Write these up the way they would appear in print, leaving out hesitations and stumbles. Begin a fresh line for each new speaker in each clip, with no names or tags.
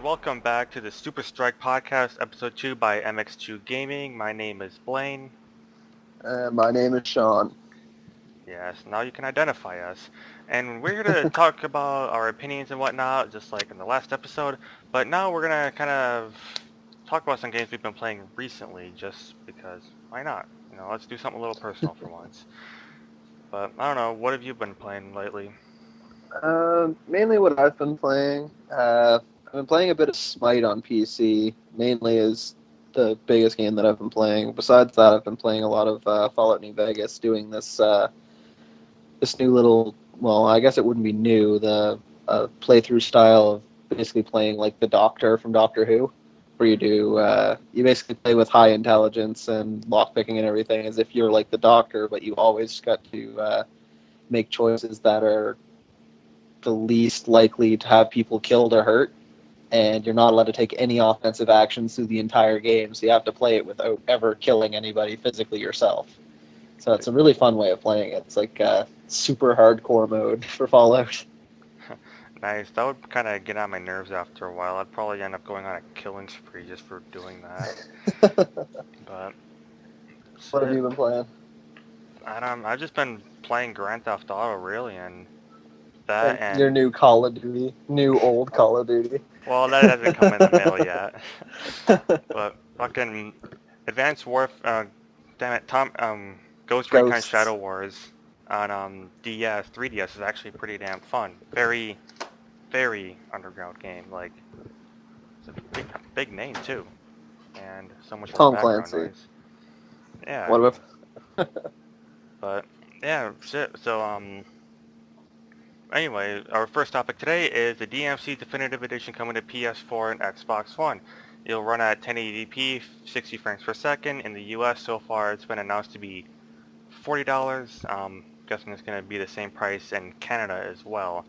and welcome back to the Super Strike Podcast, Episode 2 by MX2 Gaming. My name is Blaine.
My name is Shawn.
Yes, now you can identify us. And we're here to talk about our opinions and whatnot, just like in the last episode. But now we're going to kind of talk about some games we've been playing recently, just because why not? Let's do something a little personal for once. But I don't know, what have you been playing lately?
Mainly what I've been playing. I've been playing a bit of Smite on PC. Mainly is the biggest game that I've been playing. Besides that, I've been playing a lot of Fallout New Vegas, doing this new little. Well, I guess it wouldn't be new. The playthrough style of basically playing like the Doctor from Doctor Who, where you basically play with high intelligence and lockpicking and everything as if you're like the Doctor, but you always got to make choices that are the least likely to have people killed or hurt, and you're not allowed to take any offensive actions through the entire game, so you have to play it without ever killing anybody physically yourself. So it's a really fun way of playing it. It's like a super hardcore mode for Fallout.
Nice. That would kind of get on my nerves after a while. I'd probably end up going on a killing spree just for doing that. But that's
What have
it.
you been playing?
I've just been playing Grand Theft Auto really, and that
And your
and
new Call of Duty, new old Call of Duty.
well, that hasn't come in the mail yet. But fucking Advanced Warf, damn it, Ghost Recon
Ghosts.
Shadow Wars on DS, 3DS is actually pretty damn fun. Very, very underground game. Like it's a big name too, and so much more
Tom
background
Clancy.
noise. Yeah,
What about?
but yeah, shit. So anyway, our first topic today is the DMC Definitive Edition coming to PS4 and Xbox One. It'll run at 1080p, 60 frames per second. In the US, so far, it's been announced to be $40. Guessing it's going to be the same price in Canada as well.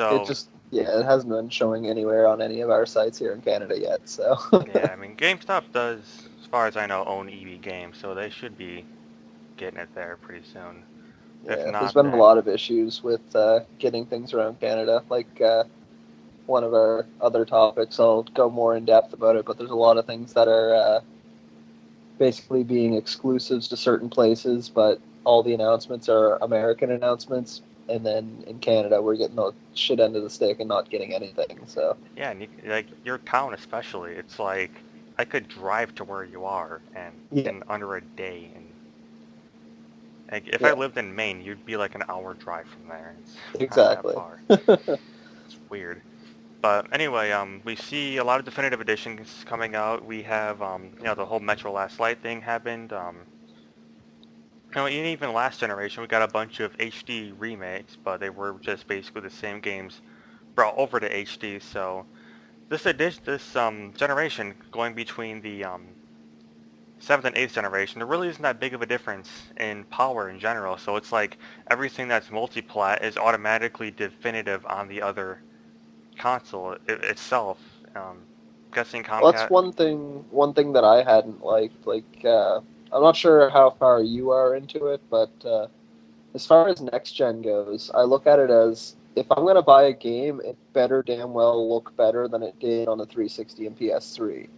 It
So,
just it hasn't been showing anywhere on any of our sites here in Canada yet. So
yeah, I mean, GameStop does, as far as I know, own EB Games, so they should be getting it there pretty soon. If
yeah, there's
not,
been a
then
lot of issues with getting things around Canada. Like one of our other topics, I'll go more in depth about it. But there's a lot of things that are basically being exclusives to certain places, but all the announcements are American announcements. And then in Canada, we're getting the shit end of the stick and not getting anything. So
yeah, and like your town especially, it's like I could drive to where you are and
yeah,
in under a day. And like, if I
yeah,
lived in Maine, you'd be like an hour drive from there. It's not that
exactly.
far. It's weird. But anyway, we see a lot of definitive editions coming out. We have, the whole Metro Last Light thing happened. Even last generation, we got a bunch of HD remakes, but they were just basically the same games brought over to HD. So this generation, going between the seventh and eighth generation, there really isn't that big of a difference in power in general. So it's like everything that's multiplat is automatically definitive on the other console itself. Guessing
Well, that's
Comcast.
one thing that I hadn't liked. I'm not sure how far you are into it, but as far as next gen goes, I look at it as if I'm gonna buy a game, it better damn well look better than it did on the 360 and PS3.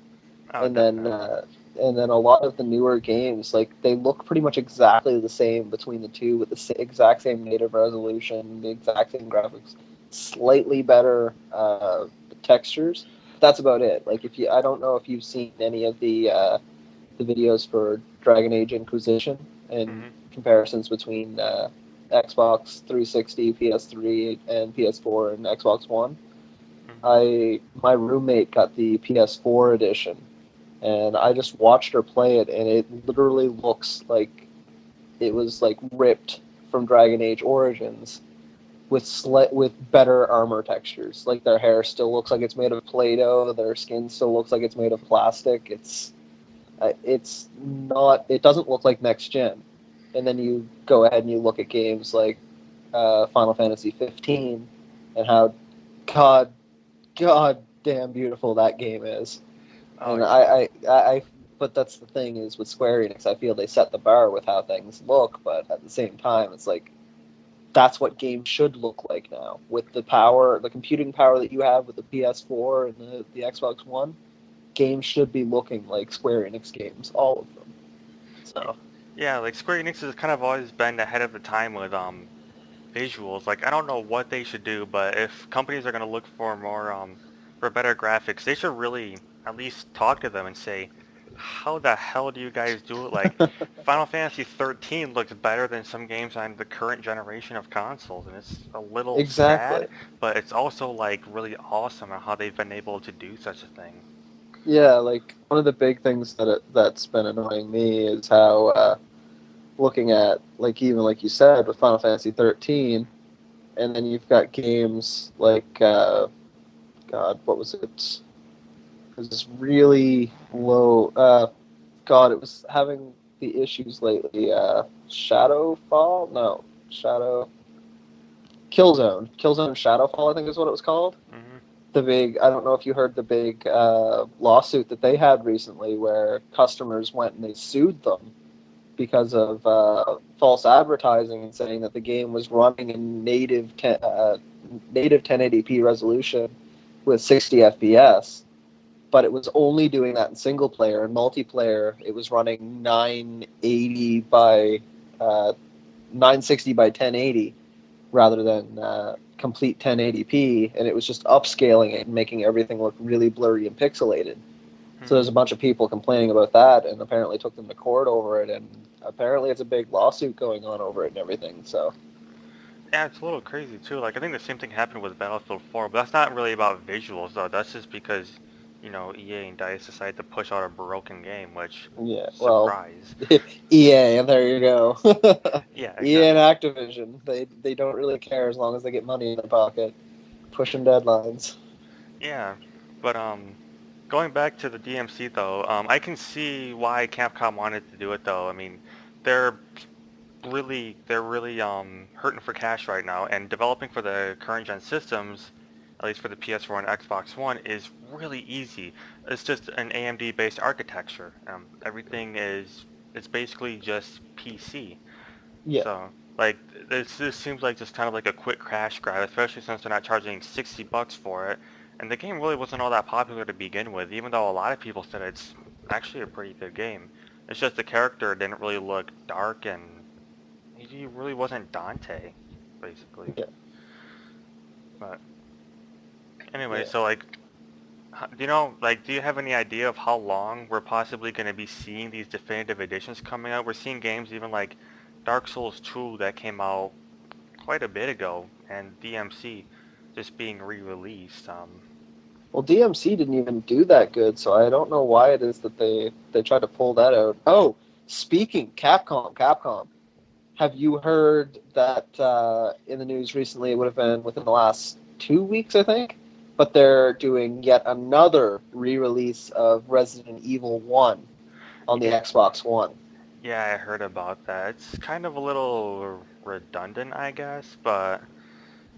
Oh,
And then
definitely.
uh, and then a lot of the newer games, like they look pretty much exactly the same between the two, with the exact same native resolution, the exact same graphics, slightly better textures. But that's about it. Like if you, I don't know if you've seen any of the videos for Dragon Age Inquisition and
Hmm.
comparisons between Xbox 360, PS3, and PS4 and Xbox One.
Hmm.
My roommate got the PS4 edition, and I just watched her play it, and it literally looks like it was like ripped from Dragon Age Origins with better armor textures. Like their hair still looks like it's made of Play-Doh, their skin still looks like it's made of plastic. It's not. It doesn't look like next gen. And then you go ahead and you look at games like Final Fantasy 15 and how god god damn beautiful that game is.
Oh
And
yeah.
but that's the thing is with Square Enix, I feel they set the bar with how things look, but at the same time, it's like that's what games should look like now. With the power, the computing power that you have with the PS4 and the Xbox One, games should be looking like Square Enix games, all of them.
Y-
So
Yeah, like Square Enix has kind of always been ahead of the time with visuals. Like I don't know what they should do, but if companies are gonna look for more for better graphics, they should really at least talk to them and say, how the hell do you guys do it? Like Final Fantasy 13 looks better than some games on the current generation of consoles, and it's a little
exactly.
sad, but it's also like really awesome at how they've been able to do such a thing.
Yeah, like one of the big things that's been annoying me is how looking at like even like you said with Final Fantasy 13, and then you've got games like God, what was it? It was this really low. God, it was having the issues lately. Shadowfall? No, Shadow. Killzone Shadowfall, I think is what it was called.
Hmm.
The big, I don't know if you heard the big lawsuit that they had recently where customers went and they sued them because of false advertising and saying that the game was running in native 1080p resolution with 60 FPS, but it was only doing that in single player. And multiplayer, it was running 980 by 960 by 1080 rather than complete 1080p, and it was just upscaling it and making everything look really blurry and pixelated. So
Hmm.
there's a bunch of people complaining about that, and apparently took them to court over it, and apparently it's a big lawsuit going on over it and everything. So
Yeah, it's a little crazy too. Like I think the same thing happened with Battlefield 4, but that's not really about visuals though. That's just because, EA and DICE decided to push out a broken game, which
yeah, well,
surprise.
EA, and there you go.
Yeah,
EA and
exactly.
Activision, they don't really care as long as they get money in their pocket, pushing deadlines.
Yeah, but going back to the DMC though, I can see why Capcom wanted to do it though. I mean, they're they're really hurting for cash right now, and developing for the current gen systems, at least for the PS4 and Xbox One, is really easy. It's just an AMD based architecture. Everything is it's basically just PC.
Yeah,
So like this seems like just kind of like a quick crash grab, especially since they're not charging $60 for it. And the game really wasn't all that popular to begin with, even though a lot of people said it's actually a pretty good game. It's just the character didn't really look dark and he really wasn't Dante, basically.
yeah,
But anyway,
yeah.
so like, do you have any idea of how long we're possibly going to be seeing these definitive editions coming out? We're seeing games even like Dark Souls 2 that came out quite a bit ago, and DMC just being re-released.
Well, DMC didn't even do that good, so I don't know why it is that they tried to pull that out. Oh, speaking Capcom, have you heard that in the news recently? It would have been within the last 2 weeks, I think. But they're doing yet another re-release of Resident Evil One on the
Yeah,
Xbox One.
yeah, I heard about that. It's kind of a little redundant, I guess, but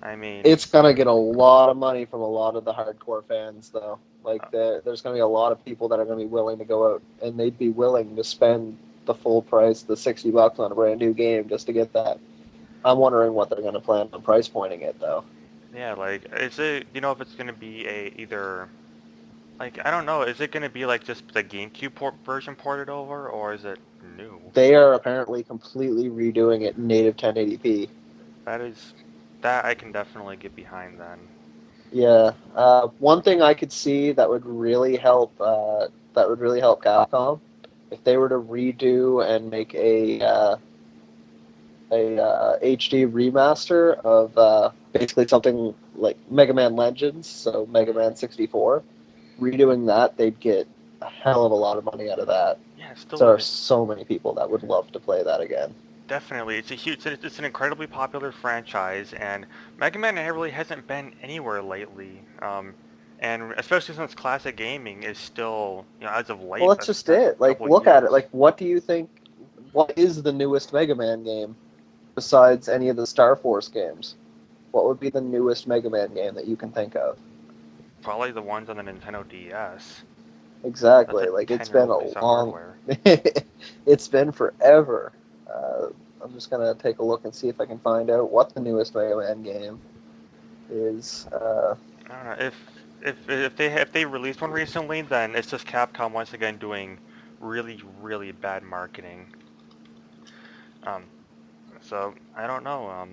I mean,
It's gonna get a lot of money from a lot of the hardcore fans, though.
uh,
Like, there's gonna be a lot of people that are gonna be willing to go out, and they'd be willing to spend the full price, the $60 on a brand new game, just to get that. I'm wondering what they're gonna plan on price pointing it, though.
yeah, like, is it, if it's gonna be either, like, I don't know, is it gonna be like just the GameCube version ported over, or is it new?
They are apparently completely redoing it in native 1080p.
That is, that I can definitely get behind then.
Yeah. One thing I could see that would really help Capcom if they were to redo and make a HD remaster of basically something like Mega Man Legends, so Mega
Mhm.
Man 64. Redoing that, they'd get a hell of a lot of money out of that.
Yeah, still
There are
would.
so many people that would love to play that again.
Definitely, it's an incredibly popular franchise, and Mega Man really hasn't been anywhere lately. And especially since classic gaming is still, as of
Well,
late,
that's
the
just
past
it. Like,
couple of
look at it.
years.
Like, what do you think? What is the newest Mega Man game besides any of the Star Force games? What would be the newest Mega Man game that you can think of?
Probably the ones on the Nintendo DS. That's a
Exactly. Like, it's been
10-year-old
a
piece of
long.
hardware.
It's been forever. Uh, I'm just gonna take a look and see if I can find out what the newest Mega Man game is.
I don't know if they released one recently, then it's just Capcom once again doing really really bad marketing. Um, so I don't know.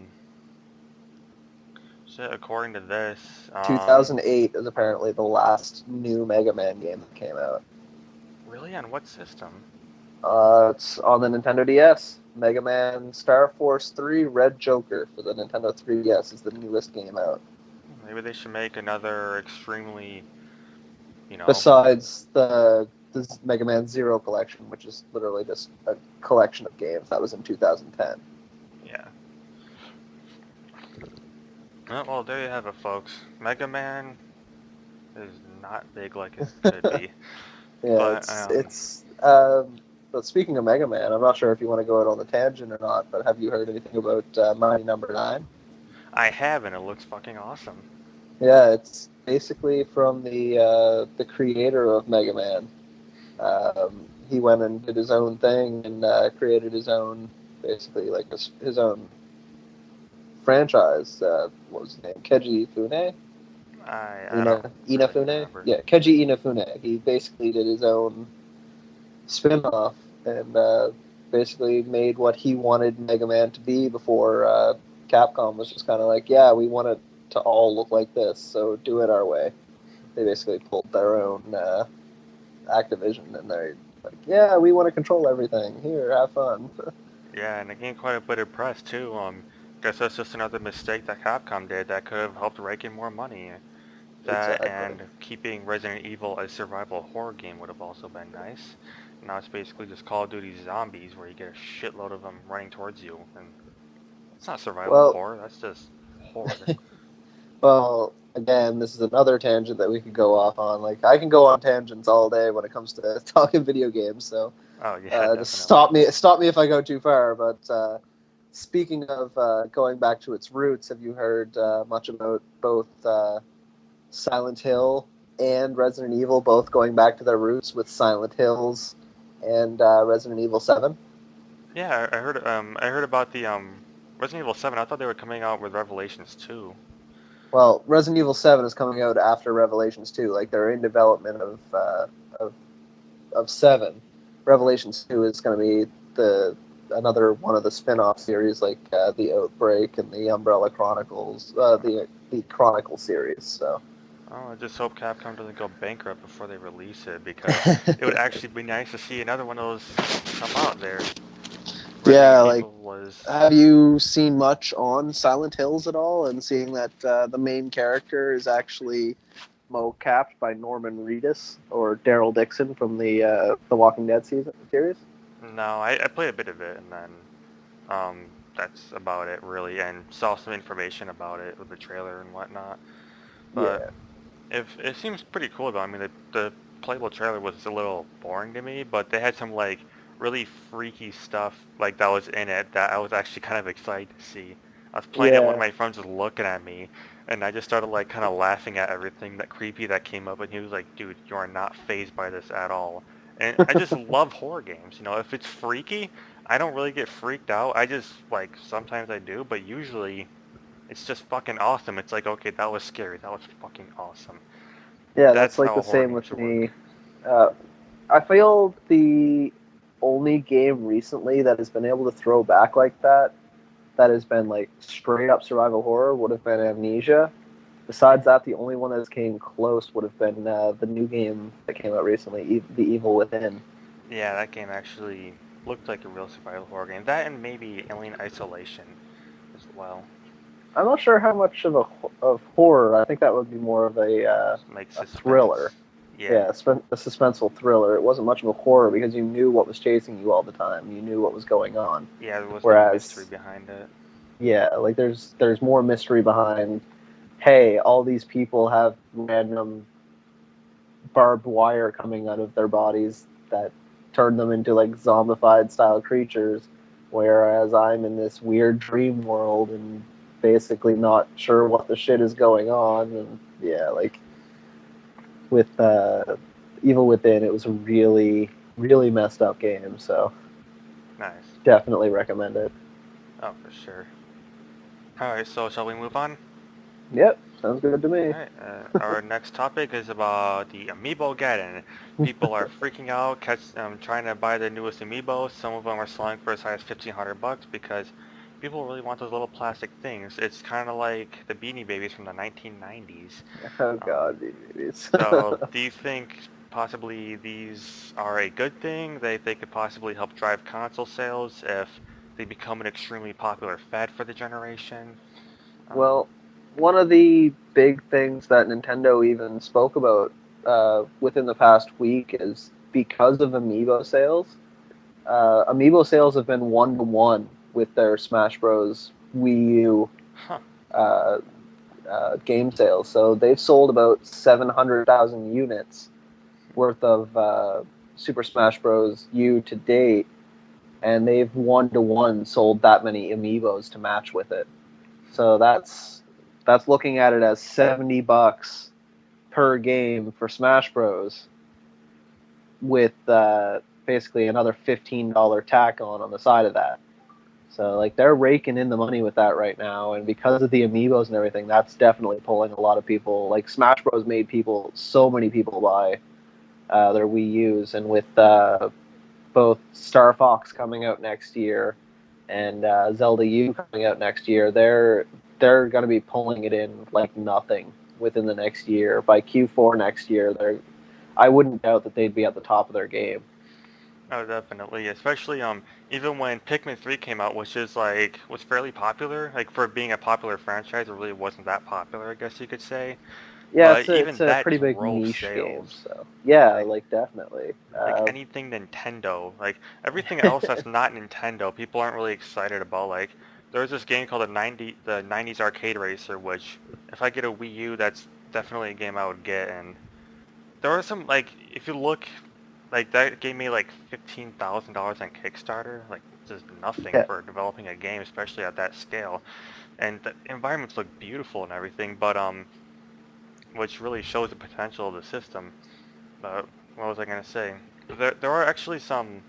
So according to this,
2008 is apparently the last new Mega Man game that came out.
really on what system?
It's on the Nintendo DS. Mega Man Star Force 3 Red Joker for the Nintendo 3DS is the newest game out.
Maybe they should make another extremely, you know,
Besides the Mega Man Zero collection, which is literally just a collection of games that was in 2010.
yeah. Well, there you have it, folks. Mega Man is not big like it should be.
Yeah,
But
it's. But speaking of Mega Man, I'm not sure if you want to go out on the tangent or not. But have you heard anything about Mighty Number Nine?
I have, and it looks fucking awesome.
Yeah, it's basically from the creator of Mega Man. He went and did his own thing and created his own, basically like his own franchise. What was his name? Keiji Fune?
I don't really
Inafune?
remember.
Yeah, Keiji Inafune. He basically did his own spin-off and basically made what he wanted Mega Man to be before Capcom was just kind of like, yeah, we want it to all look like this, so do it our way. They basically pulled their own Activision, and they're like, yeah, we want to control everything. Here, have fun.
Yeah, and it gained quite a bit of press too. Guess that's just another mistake that Capcom did that could have helped rake in more money. That
Exactly.
and keeping Resident Evil a survival horror game would have also been nice. Now it's basically just Call of Duty Zombies where you get a shitload of them running towards you, and it's not survival
Well,
horror. That's just horde.
well, again, this is another tangent that we could go off on. Like, I can go on tangents all day when it comes to talking video games. So
Oh yeah,
just
definitely.
stop me if I go too far. But speaking of going back to its roots, have you heard much about both Silent Hill and Resident Evil both going back to their roots with Silent Hills and Resident Evil 7?
Yeah, I heard about the Resident Evil 7. I thought they were coming out with Revelations 2.
Well, Resident Evil 7 is coming out after Revelations 2. Like, they're in development of, of 7. Revelations 2 is going to be another one of the spin-off series, like the Outbreak and the Umbrella Chronicles, the Chronicle series. So
Oh, I just hope Capcom doesn't go bankrupt before they release it because it would actually be nice to see another one of those come out there.
yeah,
Resident
like,
Evil was
have you seen much on Silent Hills at all? And seeing that the main character is actually mo-capped by Norman Reedus or Daryl Dixon from the Walking Dead series.
no, I played a bit of it and then that's about it really, and saw some information about it with the trailer and whatnot. But
Yeah,
if it seems pretty cool though. I mean, the playable trailer was a little boring to me, but they had some like really freaky stuff like that was in it that I was actually kind of excited to see. I was playing it, one of
yeah,
my friends was looking at me, and I just started like kind of laughing at everything that creepy that came up, and he was like, "Dude, you are not phased by this at all." And I just love horror games. You know, if it's freaky, I don't really get freaked out. I just like sometimes I do, but usually it's just fucking awesome. It's like, okay, that was scary. That was fucking awesome.
yeah. That's
That's
like
how
the
horror
same
games
with
should work.
me. Uh, I feel the only game recently that has been able to throw back like that has been like straight up survival horror would have been Amnesia. Besides
Hmm.
that, the only one that came close would have been the new game that came out recently, The Evil Within.
Yeah, that game actually looked like a real survival horror game. That and maybe Alien Isolation as well.
I'm not sure how much of horror. I think that would be more of
Like
a thriller.
suspense. Yeah.
Yeah, a suspenseful thriller. It wasn't much of a horror because you knew what was chasing you all the time. You knew what was going on.
Yeah, there was no mystery
Whereas,
behind it.
yeah, like there's more mystery behind. Hey, all these people have random barbed wire coming out of their bodies that turn them into like zombified style creatures, whereas I'm in this weird dream world and basically not sure what the shit is going on. And yeah, like with Evil Within, it was a really messed up game. So
Nice.
definitely recommend it.
Oh, for sure. All right, so shall we move on?
Yep, sounds good to me.
All right, our next topic is about the Amiibo Geddon. People are freaking out, trying to buy the newest Amiibos. Some of them are selling for as high as $1,500 because people really want those little plastic things. It's kind of like the Beanie Babies from the 1990s.
Oh
Um,
god, babies.
so, do you think possibly these are a good thing? They could possibly help drive console sales if they become an extremely popular fad for the generation? Um,
Well, one of the big things that Nintendo even spoke about within the past week is because of Amiibo sales. Amiibo sales have been 1-to-1 with their Smash Bros. Wii U
huh.
uh, game sales. So they've sold about 700,000 units worth of Super Smash Bros. U to date, and they've 1-to-1 sold that many Amiibos to match with it. So that's looking at it as $70 per game for Smash Bros. With basically another $15 tack on the side of that. So like they're raking in the money with that right now, and because of the amiibos and everything, that's definitely pulling a lot of people. Like Smash Bros. Made so many people buy their Wii U's, and with both Star Fox coming out next year and Zelda U coming out next year, they're going to be pulling it in like nothing within the next year. By Q4 next year, I wouldn't doubt that they'd be at the top of their game.
Oh, definitely. Especially even when Pikmin 3 came out, which is like was fairly popular. Like for being a popular franchise, it really wasn't that popular, I guess you could say.
Yeah,
But
it's
even
a
that
pretty big
drove
niche game.
sales.
So yeah,
Like
like definitely.
like anything Nintendo, like everything else that's not Nintendo, people aren't really excited about. Like there was this game called the 90s Arcade Racer, which if I get a Wii U, that's definitely a game I would get. And there are some like if you look like that gave me like $15,000 on Kickstarter, like just nothing
Yeah,
for developing a game, especially at that scale. And the environments look beautiful and everything, but which really shows the potential of the system. But what was I gonna say? There are actually some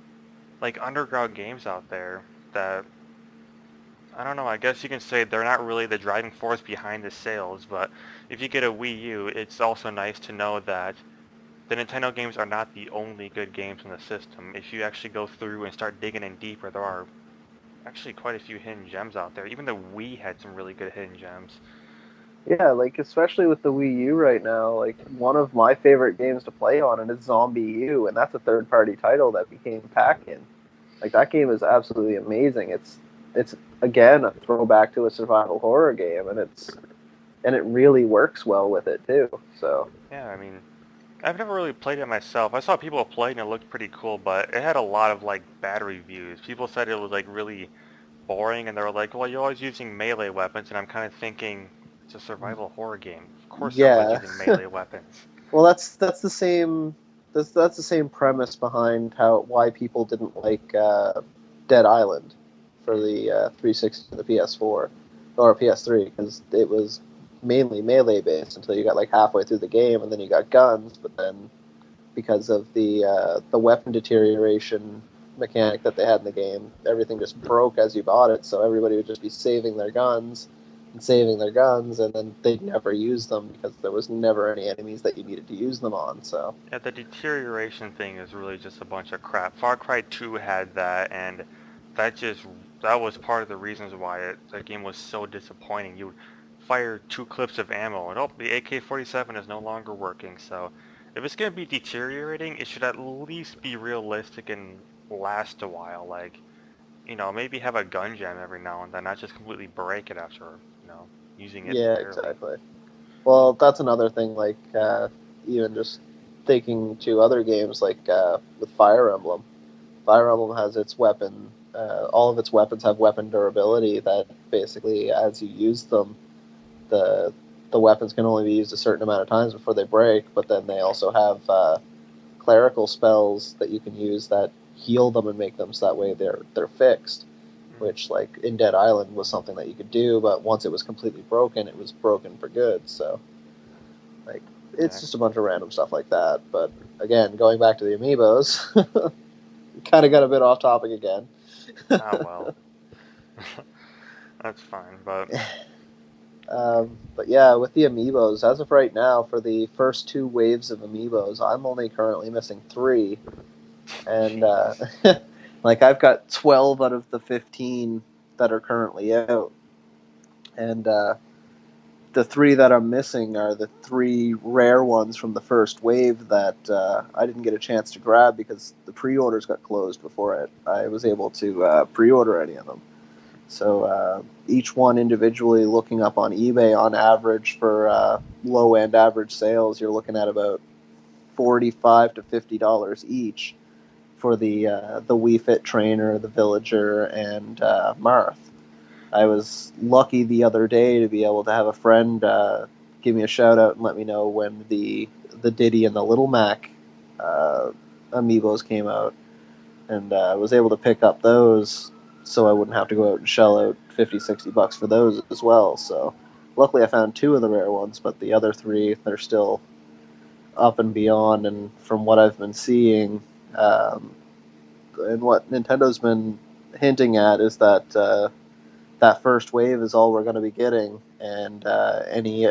like underground games out there that I don't know. I guess you can say they're not really the driving force behind the sales, but if you get a Wii U, it's also nice to know that the Nintendo games are not the only good games in the system. If you actually go through and start digging in deeper, there are actually quite a few hidden gems out there. Even the Wii had some really good hidden gems.
yeah, like especially with the Wii U right now, like one of my favorite games to play on it is Zombie U, and that's a third-party title that became Pac-In. Like that game is absolutely amazing. It's again a throwback to a survival horror game, and it really works well with it too. So
Yeah, I mean, I've never really played it myself. I saw people play and it looked pretty cool, but it had a lot of like bad reviews. People said it was like really boring and they were like, well, you're always using melee weapons, and I'm kind of thinking it's a survival horror game. Of course everyone's
yeah,
using melee weapons.
well that's the same that's the same premise behind how why people didn't like Dead Island for
Mm,
the 360 and the PS4 or PS3 because it was mainly melee based until you got like halfway through the game and then you got guns, but then because of the weapon deterioration mechanic that they had in the game, everything just broke as you bought it. So everybody would just be saving their guns, and then they'd never use them because there was never any enemies that you needed to use them on. So
yeah, the deterioration thing is really just a bunch of crap. Far Cry 2 had that, and that just that was part of the reasons why the game was so disappointing. You would fire 2 clips of ammo, and oh, the AK-47 is no longer working. So, if it's gonna be deteriorating, it should at least be realistic and last a while. Like, maybe have a gun jam every now and then, not just completely break it after, using it
yeah,
barely.
exactly. Well, that's another thing. Like even just thinking to other games like with Fire Emblem. Fire Emblem has its weapon. All of its weapons have weapon durability that basically, as you use them, the the weapons can only be used a certain amount of times before they break. But then they also have clerical spells that you can use that heal them and make them so that way they're fixed.
Mm,
Which, like in Dead Island, was something that you could do, but once it was completely broken, it was broken for good. So, like, it's
yeah.
just a bunch of random stuff like that. But again, going back to the amiibos, kind of got a bit off topic again.
Ah, well. That's fine, but
But yeah, with the amiibos, as of right now, for the first two waves of amiibos, I'm only currently missing three, and
jeez.
like I've got 12 out of the 15 that are currently out, and the three that I'm missing are the three rare ones from the first wave that I didn't get a chance to grab because the pre-orders got closed before I was able to pre-order any of them. So each one individually, looking up on eBay, on average for low end average sales, you're looking at about $45 to $50 each for the Wii Fit Trainer, the Villager, and Marth. I was lucky the other day to be able to have a friend give me a shout out and let me know when the Diddy and the Little Mac uh, amiibos came out, and I was able to pick up those so I wouldn't have to go out and shell out 50-60 bucks for those as well. So luckily I found two of the rare ones, but the other three, they're still up and beyond. And from what I've been seeing, um, and what Nintendo's been hinting at, is that that first wave is all we're going to be getting, and any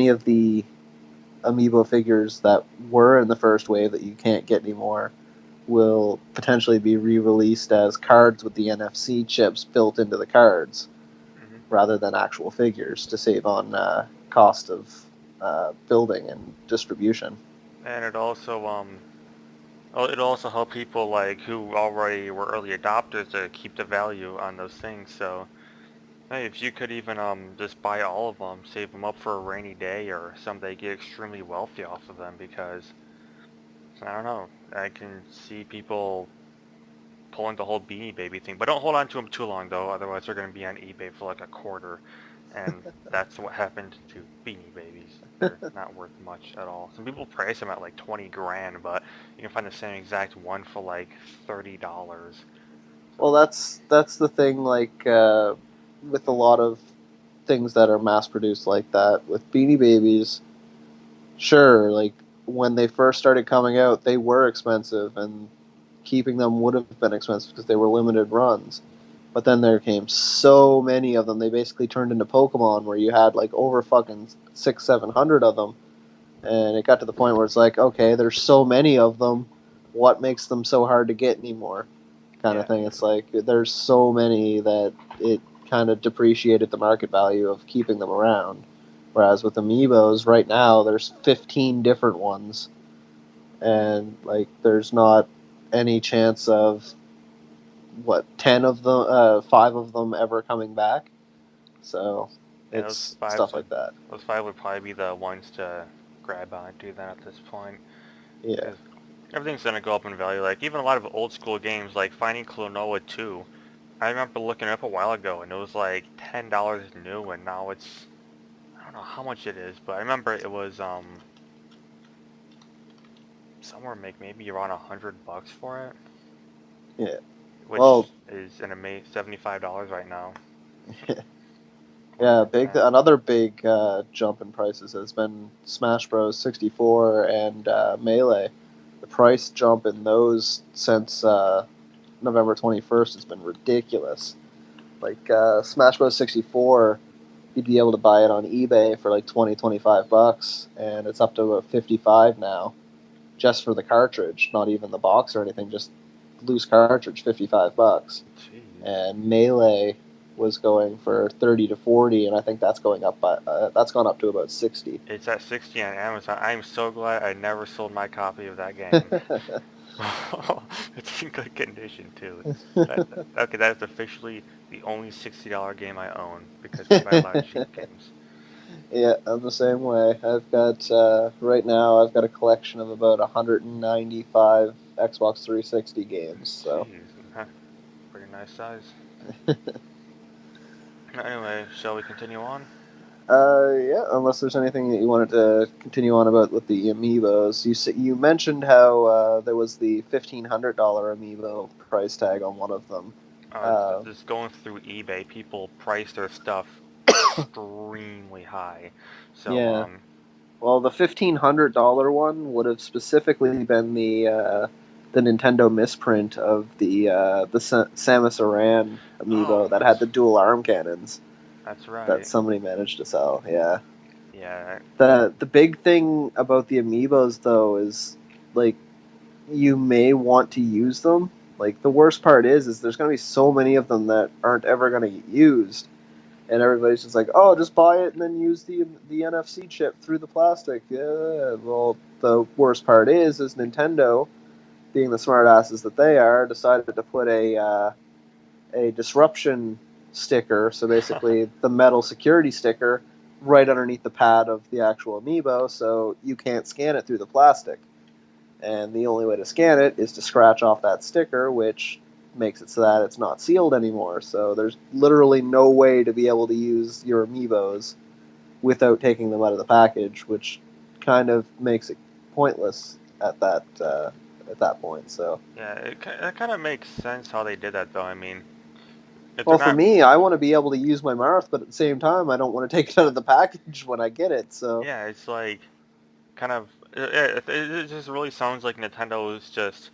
of the amiibo figures that were in the first wave that you can't get anymore will potentially be re-released as cards with the NFC chips built into the cards
Hmm.
rather than actual figures to save on cost of building and distribution.
And it'll also help people like who already were early adopters to keep the value on those things. So hey, if you could even just buy all of them, save them up for a rainy day or someday get extremely wealthy off of them because I don't know, I can see people pulling the whole Beanie Baby thing, but don't hold on to them too long though, otherwise they're going to be on eBay for like a quarter, and that's what happened to Beanie Babies. They're not worth much at all. Some people price them at like 20 grand, but you can find the same exact one for like $30.
Well,
So
that's the thing. Like with a lot of things that are mass produced like that, with Beanie Babies, sure, like when they first started coming out, they were expensive, and keeping them would have been expensive because they were limited runs. But then there came so many of them, they basically turned into Pokemon, where you had like over fucking 600-700 of them, and it got to the point where it's like, okay, there's so many of them, what makes them so hard to get anymore? Kind of
yeah,
thing. It's like there's so many that it kind of depreciated the market value of keeping them around. Whereas with amiibos, right now there's 15 different ones, and like there's not any chance of what 10 of them, 5 of them ever coming back. So
yeah,
it's stuff like that.
those five would probably be the ones to grab onto then at this point,
Yeah.
because everything's gonna go up in value. Like even a lot of old school games, like Finding Klonoa 2. I remember looking it up a while ago, and it was like $10 new, and now it's I don't know how much it is, but I remember it was somewhere maybe around $100 for it,
Yeah. Well,
which is an amazing $75 right now.
yeah,
Or
big.
yeah,
Another big jump in prices has been Smash Bros. 64 and Melee. The price jump in those since November 21st has been ridiculous. Like Smash Bros. 64, you'd be able to buy it on eBay for like 20-25 bucks, and it's up to about 55 now, just for the cartridge, not even the box or anything, just loose cartridge, 55 bucks.
jeez.
And Melee was going for 30 to 40, and I think that's gone up to about 60.
It's at 60 on Amazon. I'm so glad I never sold my copy of that game. It's in good condition too. Okay, that is officially the only $60 game I own because we buy a lot of cheap games.
Yeah, I'm the same way. I've got right now. I've got a collection of about 195 Xbox 360 games. So,
Jeez, pretty nice size. Anyway, shall we continue on?
yeah. Unless there's anything that you wanted to continue on about with the amiibos, you mentioned how there was the $1,500 amiibo price tag on one of them. Uh,
Just going through eBay, people price their stuff extremely high. So,
yeah. Well, the $1,500 one would have specifically been the Nintendo misprint of the Samus Aran amiibo
Oh,
that had the dual arm cannons
that's
that
right.
somebody managed to sell. Yeah.
Yeah.
The big thing about the amiibos though is like you may want to use them. Like the worst part is there's gonna be so many of them that aren't ever gonna get used, and everybody's just like, oh, just buy it and then use the NFC chip through the plastic. Yeah. Well, the worst part is Nintendo, being the smartasses that they are, decided to put a disruption sticker, so basically the metal security sticker, right underneath the pad of the actual amiibo, so you can't scan it through the plastic. And the only way to scan it is to scratch off that sticker, which makes it so that it's not sealed anymore. So there's literally no way to be able to use your amiibos without taking them out of the package, which kind of makes it pointless at that point. So,
Yeah, it kind of makes sense how they did that, though. I mean, if they're
well, for
not,
me, I want to be able to use my Marth, but at the same time, I don't want to take it out of the package when I get it. So,
yeah, it's like kind of, it just really sounds like Nintendo is just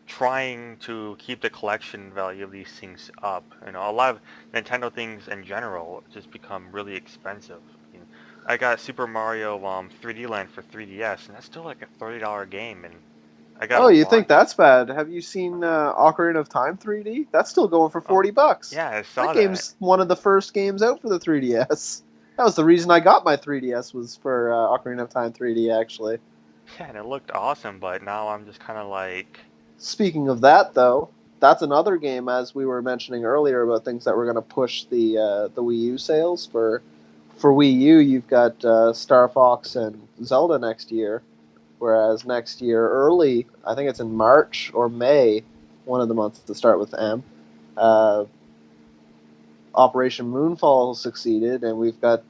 trying to keep the collection value of these things up. You know, a lot of Nintendo things in general just become really expensive. I mean, I got Super Mario 3D Land for 3DS, and that's still like a $30 game, and I got
oh,
a
you think
launch.
that's bad? Have you seen Ocarina of Time 3D? That's still going for
Oh,
$40.
yeah, I
That
saw that.
game's one of the first games out for the 3DS. That was the reason I got my 3DS was for Ocarina of Time 3D. Actually,
Yeah, and it looked awesome, but now I'm just kind of like,
speaking of that, though, that's another game as we were mentioning earlier about things that were going to push the Wii U sales for Wii U. You've got Star Fox and Zelda next year. Whereas next year, early, I think it's in March or May, one of the months to start with M, uh, Operation Moonfall succeeded, and we've got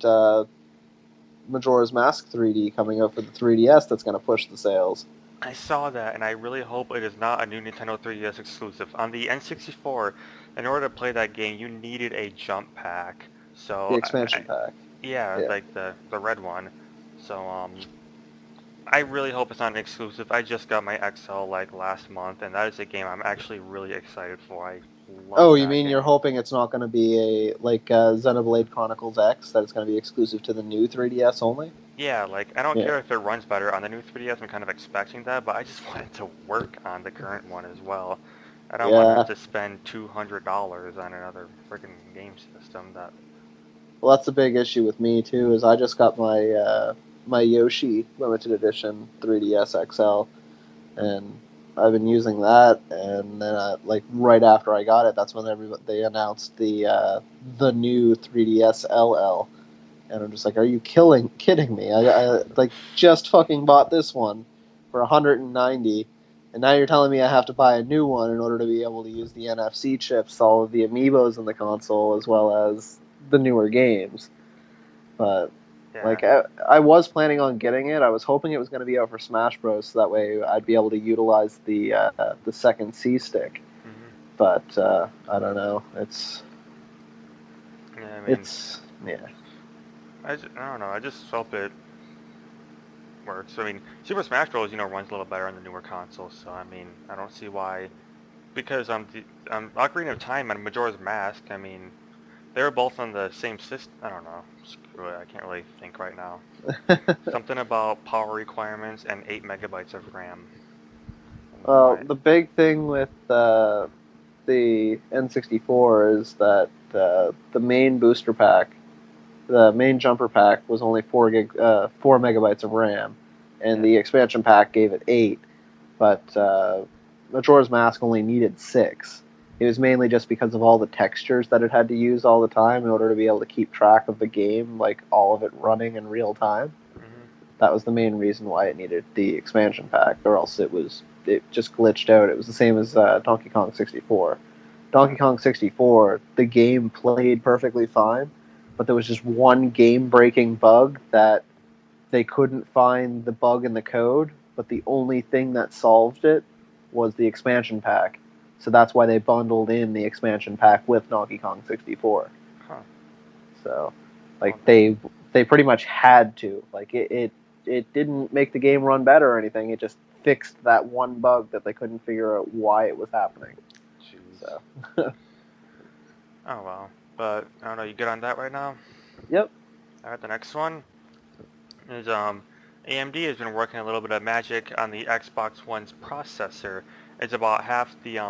Majora's Mask 3D coming out for the 3DS that's going to push the sales.
I saw that, and I really hope it is not a new Nintendo 3DS exclusive. On the N64, in order to play that game, you needed a jump pack.
The
So,
expansion pack.
yeah,
Yeah.
like the red one. So, I really hope it's not an exclusive. I just got my XL like last month, and that is a game I'm actually really excited for. I love
Oh, you
that
mean you're
game.
hoping it's not going to be a like Xenoblade Chronicles X, that it's going to be exclusive to the new 3DS only?
Yeah, like I don't
Yeah.
care if it runs better on the new 3DS. I'm kind of expecting that, but I just want it to work on the current one as well. I don't want to have
Yeah.
to spend $200 on another freaking game system that.
Well, that's the big issue with me too. Is I just got my Yoshi limited edition 3DS XL, and I've been using that. And then, like right after I got it, that's when they announced the new 3DS LL, and I'm just like, are you kidding me? I like just fucking bought this one for 190, and now you're telling me I have to buy a new one in order to be able to use the NFC chips, all of the amiibos in the console, as well as the newer games. But
Yeah.
like I was planning on getting it. I was hoping it was going to be out for Smash Bros. So that way I'd be able to utilize the second C stick.
Hmm.
But I don't know.
Yeah, I mean,
It's yeah.
I don't know. I just hope it works. I mean, Super Smash Bros. Runs a little better on the newer consoles, so I mean, I don't see why. Because Ocarina of Time and Majora's Mask. I mean, they were both on the same system. I don't know. Screw it. I can't really think right now. Something about power requirements and 8 megabytes of RAM. And
Well,
my
the big thing with the N64 is that the main booster pack, the main jumper pack, was only 4 megabytes of RAM, and
yeah.
the expansion pack gave it 8. But Majora's Mask only needed 6. It was mainly just because of all the textures that it had to use all the time in order to be able to keep track of the game, like all of it running in real time.
Hmm.
That was the main reason why it needed the expansion pack, or else it just glitched out. It was the same as Donkey Kong 64. Donkey
Huh.
Kong 64, the game played perfectly fine, but there was just one game breaking bug that they couldn't find the bug in the code, but the only thing that solved it was the expansion pack. So that's why they bundled in the expansion pack with Donkey Kong 64.
Huh.
So,
Well
like
then.
they pretty much had to. Like it didn't make the game run better or anything. It just fixed that one bug that they couldn't figure out why it was happening.
Jeez.
So,
Oh well. But I don't know. You good on that right now?
yep.
All right. The next one is AMD has been working a little bit of magic on the Xbox One's processor. It's about half the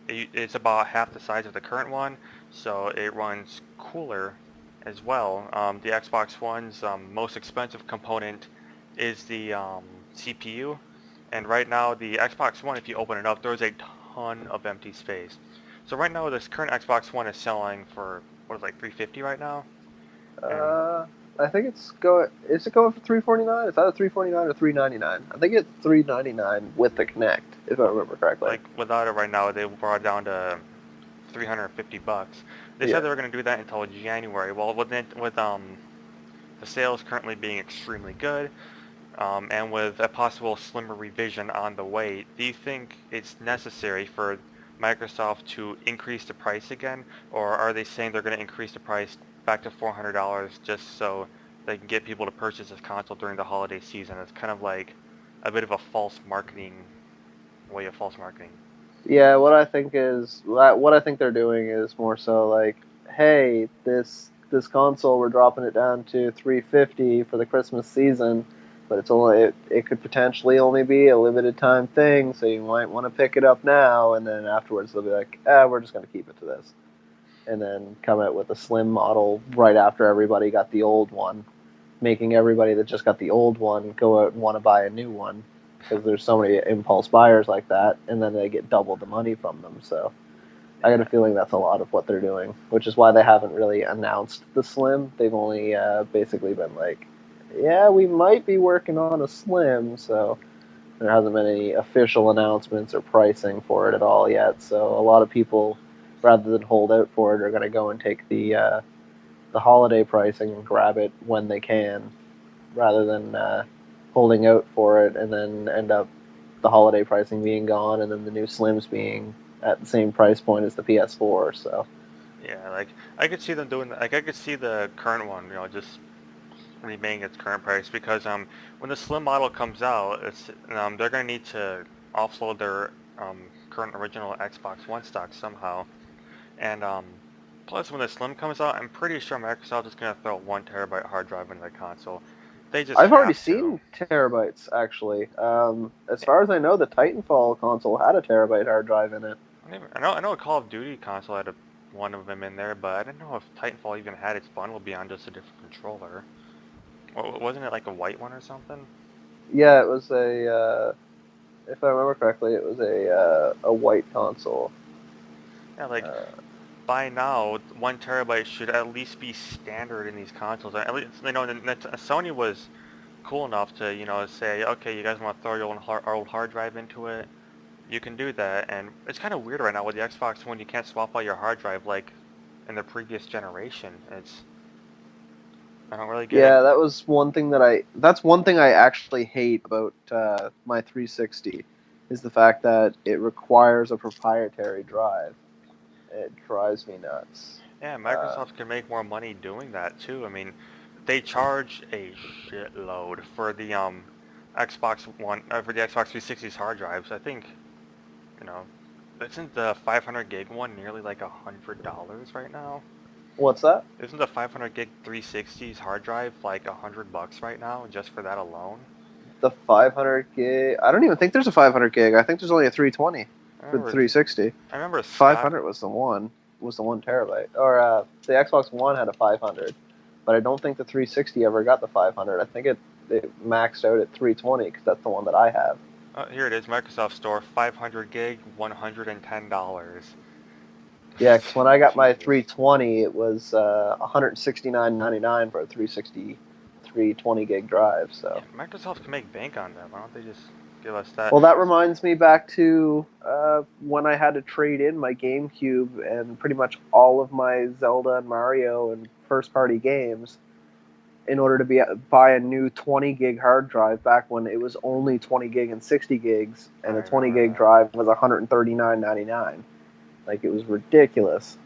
it's about half the size of the current one, so it runs cooler as well. The Xbox One's most expensive component is the CPU, and right now the Xbox One, if you open it up, there's a ton of empty space. So right now this current Xbox One is selling for what is it, like 350 right now, and
I think it's going. Is it going for 349? Is that a 349 or 399? I think it's 399 with the Connect, if I
well,
remember correctly.
like without it right now they brought it down to 350 bucks. They said
Yeah.
they were going to do that until January. Well, with the sales currently being extremely good, and with a possible slimmer revision on the way, do you think it's necessary for Microsoft to increase the price again, or are they saying they're going to increase the price back to $400 just so they can get people to purchase this console during the holiday season? It's kind of like a bit of a false marketing way of false marketing.
Yeah, what I think they're doing is more so like, hey, this console we're dropping it down to 350 for the Christmas season, but it could potentially only be a limited time thing, so you might want to pick it up now, and then afterwards they'll be like, we're just gonna keep it to this, and then come out with a slim model right after everybody got the old one, making everybody that just got the old one go out and want to buy a new one because there's so many impulse buyers like that, and then they get double the money from them. So I got a
Yeah.
feeling that's a lot of what they're doing, which is why they haven't really announced the Slim. They've only basically been like, yeah, we might be working on a Slim, so there hasn't been any official announcements or pricing for it at all yet. So a lot of people, rather than hold out for it, are going to go and take the holiday pricing and grab it when they can, rather than holding out for it and then end up the holiday pricing being gone and then the new Slims being at the same price point as the PS4. So
Yeah, like I could see them doing that. Like I could see the current one, just remaining its current price because when the slim model comes out, it's they're gonna need to offload their current original Xbox One stock somehow, and plus when the slim comes out, I'm pretty sure Microsoft is gonna throw a 1 terabyte hard drive into the console. They just
I've already
have to.
seen terabytes actually. As far as I know, the Titanfall console had a terabyte hard drive in it.
I know a Call of Duty console had one of them in there, but I didn't know if Titanfall even had its bundle beyond just a different controller. Wasn't it like a white one or something?
Yeah, it was if I remember correctly, it was a white console.
Yeah, like
Uh,
by now, 1 terabyte should at least be standard in these consoles. At least, Sony was cool enough to, say, okay, you guys want to throw your old hard drive into it, you can do that. And it's kind of weird right now with the Xbox One, you can't swap out your hard drive like in the previous generation. I don't really get it.
Yeah, that's one thing I actually hate about my 360 is the fact that it requires a proprietary drive. It drives me nuts.
Yeah,
Uh,
Microsoft can make more money doing that too. I mean, they charge a shitload for the Xbox One, for the Xbox 360's hard drives. I think, you know, isn't the 500 gig one nearly like $100 right now?
what's that?
Isn't the 500 gig 360's hard drive like $100 right now just for that alone?
The 500 gig. I don't even think there's a 500 gig. I think there's only a 320
I
for the
remember,
360.
I remember Scott.
500 was the 1 terabyte, or the Xbox One had a 500, but I don't think the 360 ever got the 500. I think it maxed out at 320 because that's the one that I have.
Here it is, Microsoft Store, 500 gig, $110.
Yeah, because when I got my
Jesus.
320, it was 169.99 for a 360 320 gig drive.
Yeah,
So,
Microsoft can make bank on that. Why don't they just give us that?
well, that reminds me back to when I had to trade in my GameCube and pretty much all of my Zelda and Mario and first party games in order to buy a new 20 gig hard drive back when it was only 20 gig and 60 gigs,
I
and a 20
remember
gig
that.
drive was 139.99. Like, it was ridiculous.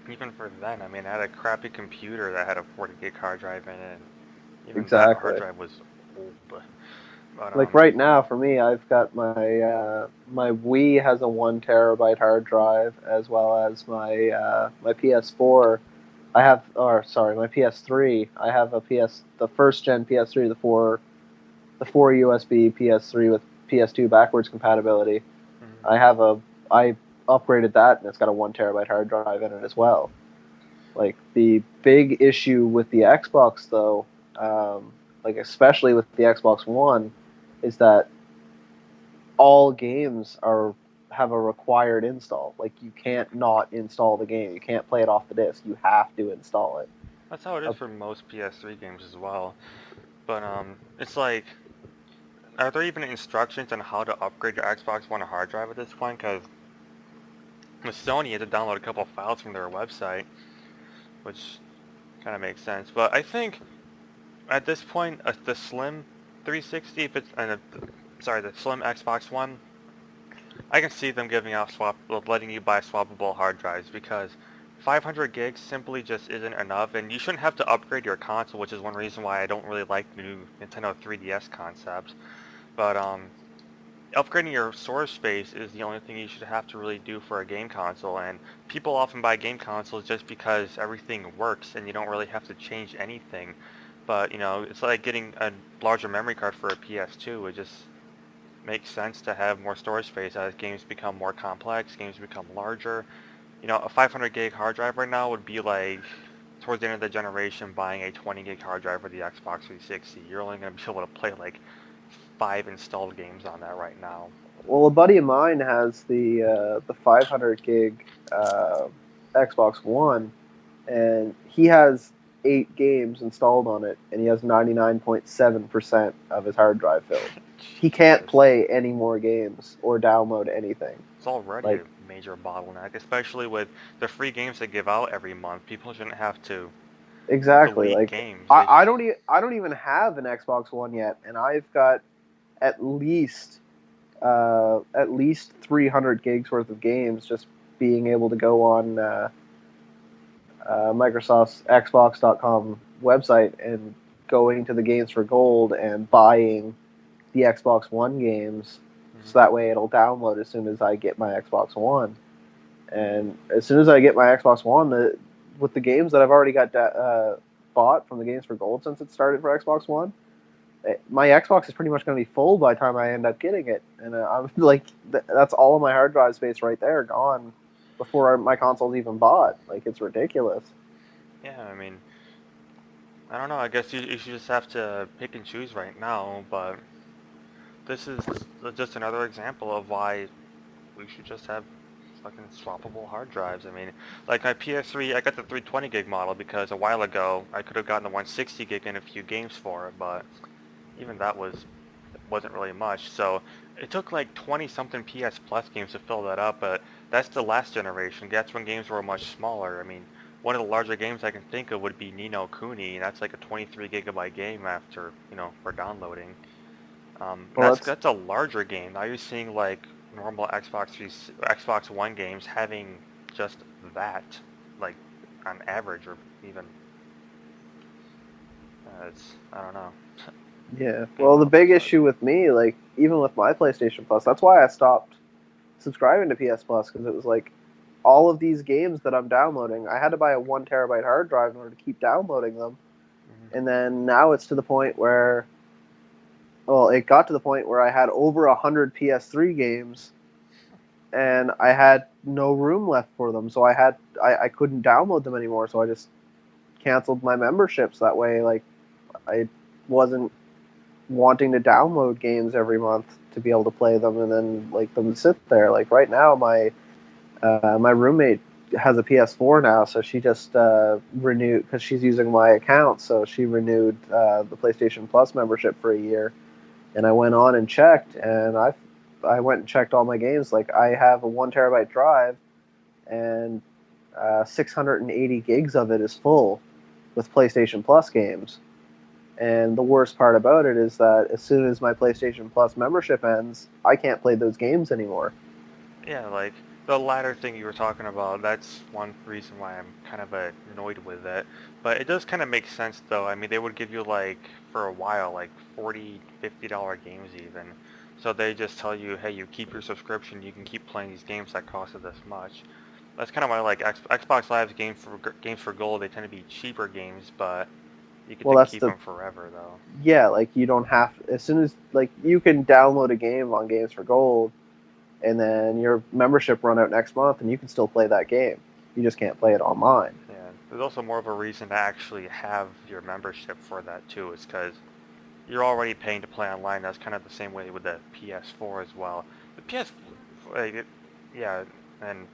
Even for then, I mean, I had a crappy computer that had a 40 gig hard drive in it, and even that hard
Exactly.
drive was old. But
Like right now, for me, I've got my Wii has a 1 terabyte hard drive, as well as my PS4. I have, or sorry, my PS3. I have the first gen PS3, the four USB PS3 with PS2 backwards compatibility.
mhm.
I have a I upgraded that, and it's got a 1 terabyte hard drive in it as well. Like the big issue with the Xbox, though, like especially with the Xbox One, is that all games are have a required install. Like you can't not install the game. You can't play it off the disc. You have to install it.
That's how it is
Uh,
for most PS3 games as well. But it's like, are there even instructions on how to upgrade your Xbox One hard drive at this point? Because with Sony, you had to download a couple files from their website, which kind of makes sense. But I think at this point, the Slim 360, if it's sorry, the Slim Xbox One, I can see them giving out letting you buy swappable hard drives because 500 gigs simply just isn't enough, and you shouldn't have to upgrade your console, which is one reason why I don't really like the new Nintendo 3DS concept. But upgrading your storage space is the only thing you should have to really do for a game console, and people often buy game consoles just because everything works and you don't really have to change anything. But, it's like getting a larger memory card for a PS2. It just makes sense to have more storage space as games become more complex, games become larger. A 500 gig hard drive right now would be like towards the end of the generation buying a 20 gig hard drive for the Xbox 360. You're only going to be able to play like 5 installed games on that right now.
well, a buddy of mine has the 500 gig Xbox One, and he has 8 games installed on it, and he has 99.7% of his hard drive filled. He can't
Jesus.
play any more games or download anything.
It's already
Like
a major bottleneck, especially with the free games they give out every month. People shouldn't have to
exactly,
delete
like
games. They
I don't even have an Xbox One yet, and I've got at least at least 300 gigs worth of games just being able to go on Microsoft's Xbox.com website and going to the games for gold and buying the Xbox One games,
Mhm.
so that way it'll download as soon as I get my Xbox One. And as soon as I get my Xbox One, with the games that I've already got bought from the games for gold since it started for Xbox One, my Xbox is pretty much going to be full by the time I end up getting it, and I'm like, that's all of my hard drive space right there gone before my console's even bought. Like it's ridiculous.
Yeah, I mean, I don't know. I guess you should just have to pick and choose right now, but this is just another example of why we should just have fucking swappable hard drives. I mean, like my PS3, I got the 320 gig model because a while ago I could have gotten the 160 gig and a few games for it, but even that wasn't really much. So it took like 20 something PS Plus games to fill that up, but that's the last generation. That's when games were much smaller. I mean, one of the larger games I can think of would be Nino Kuni. That's like a 23 gigabyte game after, for downloading. And
Well,
that's a larger game. Now you're seeing like normal Xbox One games having just that, like on average, or even it's I don't know,
yeah.
game
Well, the big
consoles are.
issue with me, like even with my PlayStation Plus, that's why I stopped subscribing to PS Plus, because it was like all of these games that I'm downloading, I had to buy a 1 terabyte hard drive in order to keep downloading them.
Mhm.
And then now it's to the point where, well, it got to the point where I had over 100 PS3 games, and I had no room left for them, so I couldn't download them anymore. So I just canceled my memberships. That way, like I wasn't wanting to download games every month to be able to play them, and then like them sit there. Like right now, my roommate has a PS4 now, so she just renewed because she's using my account. So she renewed the PlayStation Plus membership for a year, and I went on and checked, and I went and checked all my games. Like I have a 1 terabyte drive, and 680 gigs of it is full with PlayStation Plus games. And the worst part about it is that as soon as my PlayStation Plus membership ends, I can't play those games anymore.
Yeah, like The latter thing you were talking about, that's one reason why I'm kind of annoyed with it. But it does kind of make sense though. I mean, they would give you like, for a while, like 40, $50 games even. So they just tell you, hey, you keep your subscription, you can keep playing these games that costed this much. That's kind of why like Xbox Live's games for gold, they tend to be cheaper games, but you get
Well,
to
that's
keep
the
them forever though.
yeah. Like you don't have as soon as like you can download a game on Games for Gold, and then your membership run out next month, and you can still play that game. You just can't play it online.
Yeah, there's also more of a reason to actually have your membership for that too, is because you're already paying to play online. That's kind of the same way with the PS4 as well. The PS, like, yeah, and